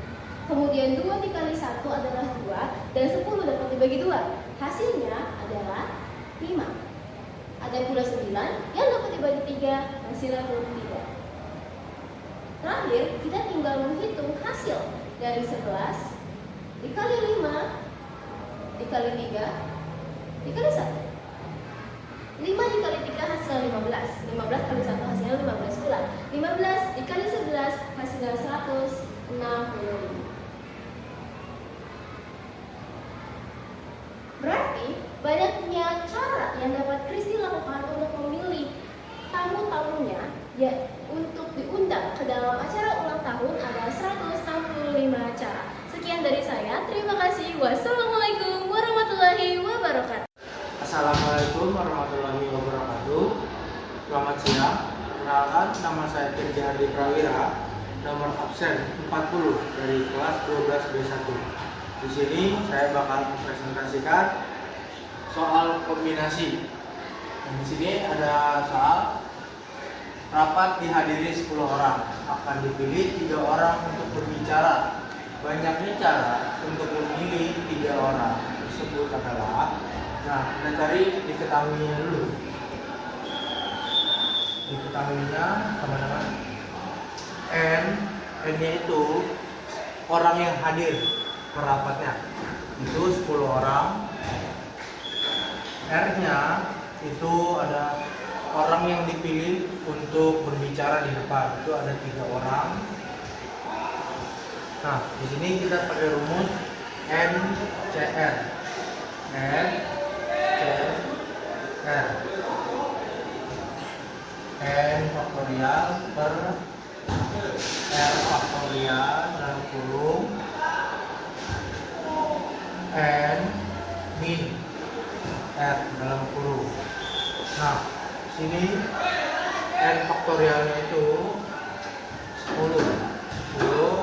Kemudian 2 dikali 1 adalah 2, dan 10 dapat dibagi 2. Hasilnya adalah 5. Ada pula 9 yang dapat dibagi 3, hasilnya pun 3. Terakhir, kita tinggal menghitung hasil dari 11 dikali 5 dikali 3 dikali 1. 5 dikali 3 hasilnya 15. 15 kali 1 hasilnya 15 pula. 15 dikali 11 hasilnya 165. Berarti banyaknya cara yang dapat Kristi lakukan untuk memilih tamu-tamunya ya untuk diundang ke dalam acara ulang tahun ada 165 cara. Sekian dari saya. Terima kasih. Wassalamualaikum warahmatullahi wabarakatuh. Assalamualaikum warahmatullahi wabarakatuh. Selamat siang. Perkenalkan, nama saya Tirji Hardi Prawira, nomor absen 40 dari kelas 12 B1. Di sini saya bakal mempresentasikan soal kombinasi. Di sini ada soal rapat dihadiri 10 orang, akan dipilih 3 orang untuk berbicara. Banyaknya cara untuk memilih 3 orang tersebut adalah, nah, kita cari diketahuinya dulu. Diketahuinya teman-teman, N-nya itu orang yang hadir ke rapatnya, itu 10 orang. R-nya itu ada orang yang dipilih untuk berbicara di depan. Itu ada 3 orang. Nah, di sini kita pakai rumus NCR. NCR. N faktorial per R faktorial dalam kurung N min R dalam kurung. Nah, sini N faktorialnya itu 10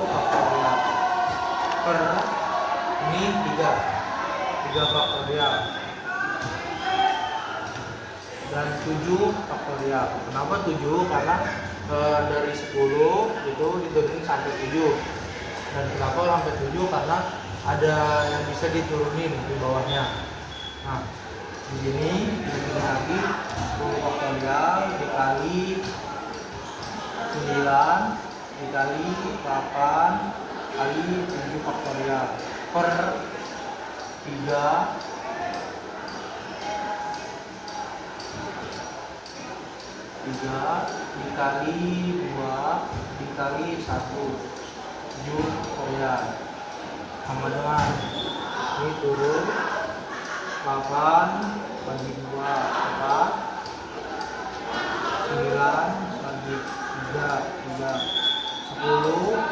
faktorial per ini 3 faktorial dan 7 faktorial. Kenapa 7? Karena dari 10 itu diturunin sampai 7. Dan kenapa sampai 7? Karena ada yang bisa diturunin di bawahnya. Nah, di sini diturunin lagi 10 faktorial dikali 9 dikali 8 kali 7 faktorial per 3 dikali 2 dikali 1 7 faktorial sama dengan ini turun 8 bagi 2 4 9 bagi 3 10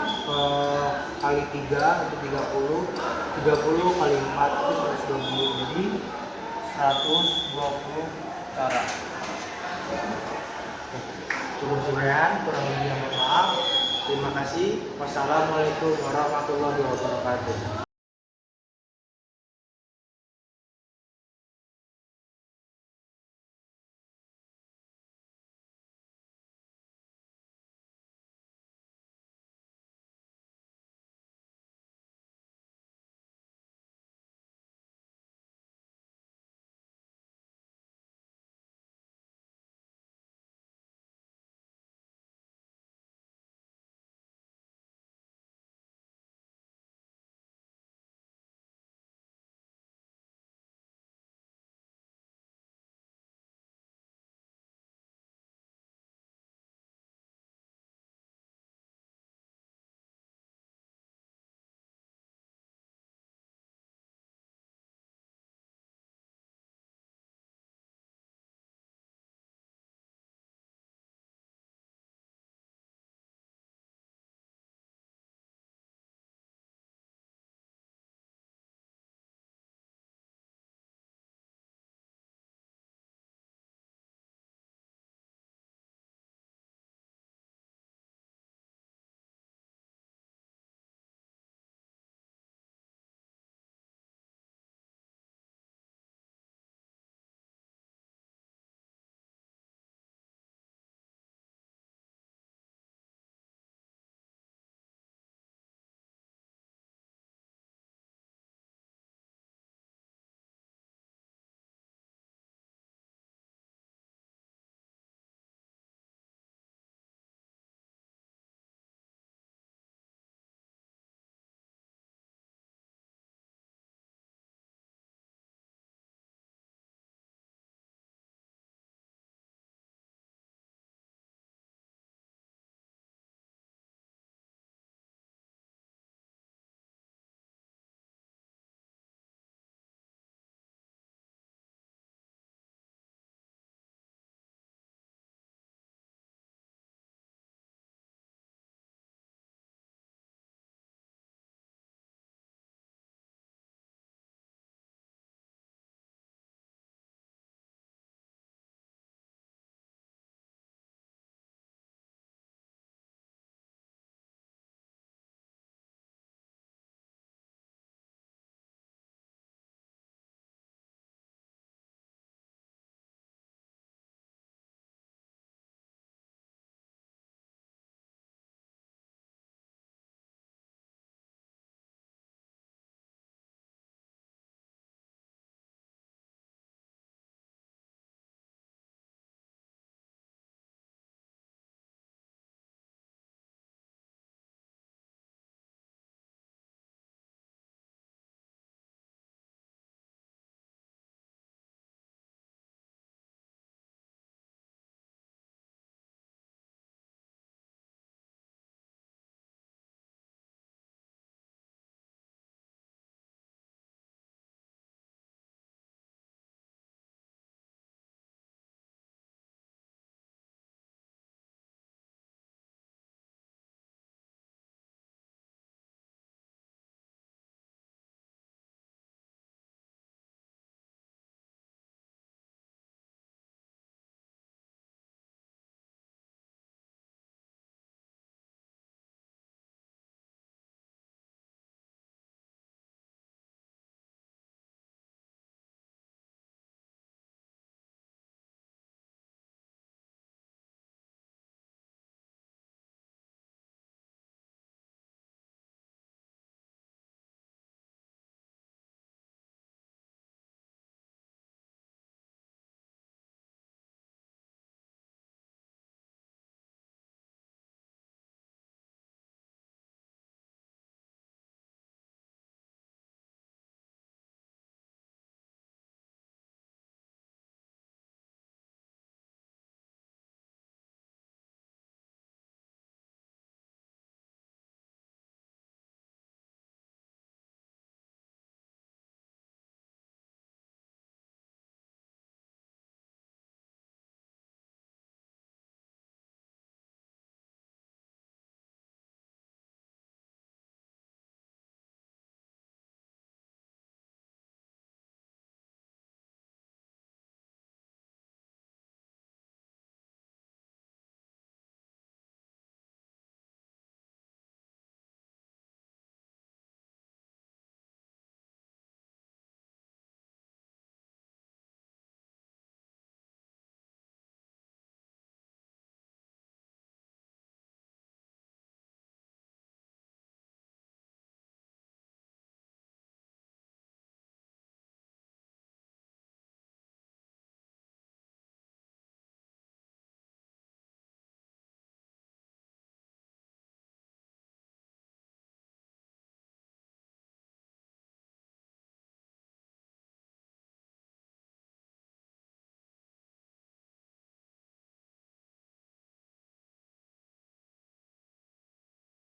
kali 3 itu 30 kali 4 itu 120. Jadi 120 cara. Cukup sekian, kurang lebih mohon maaf. Terima kasih. Wassalamualaikum warahmatullahi wabarakatuh.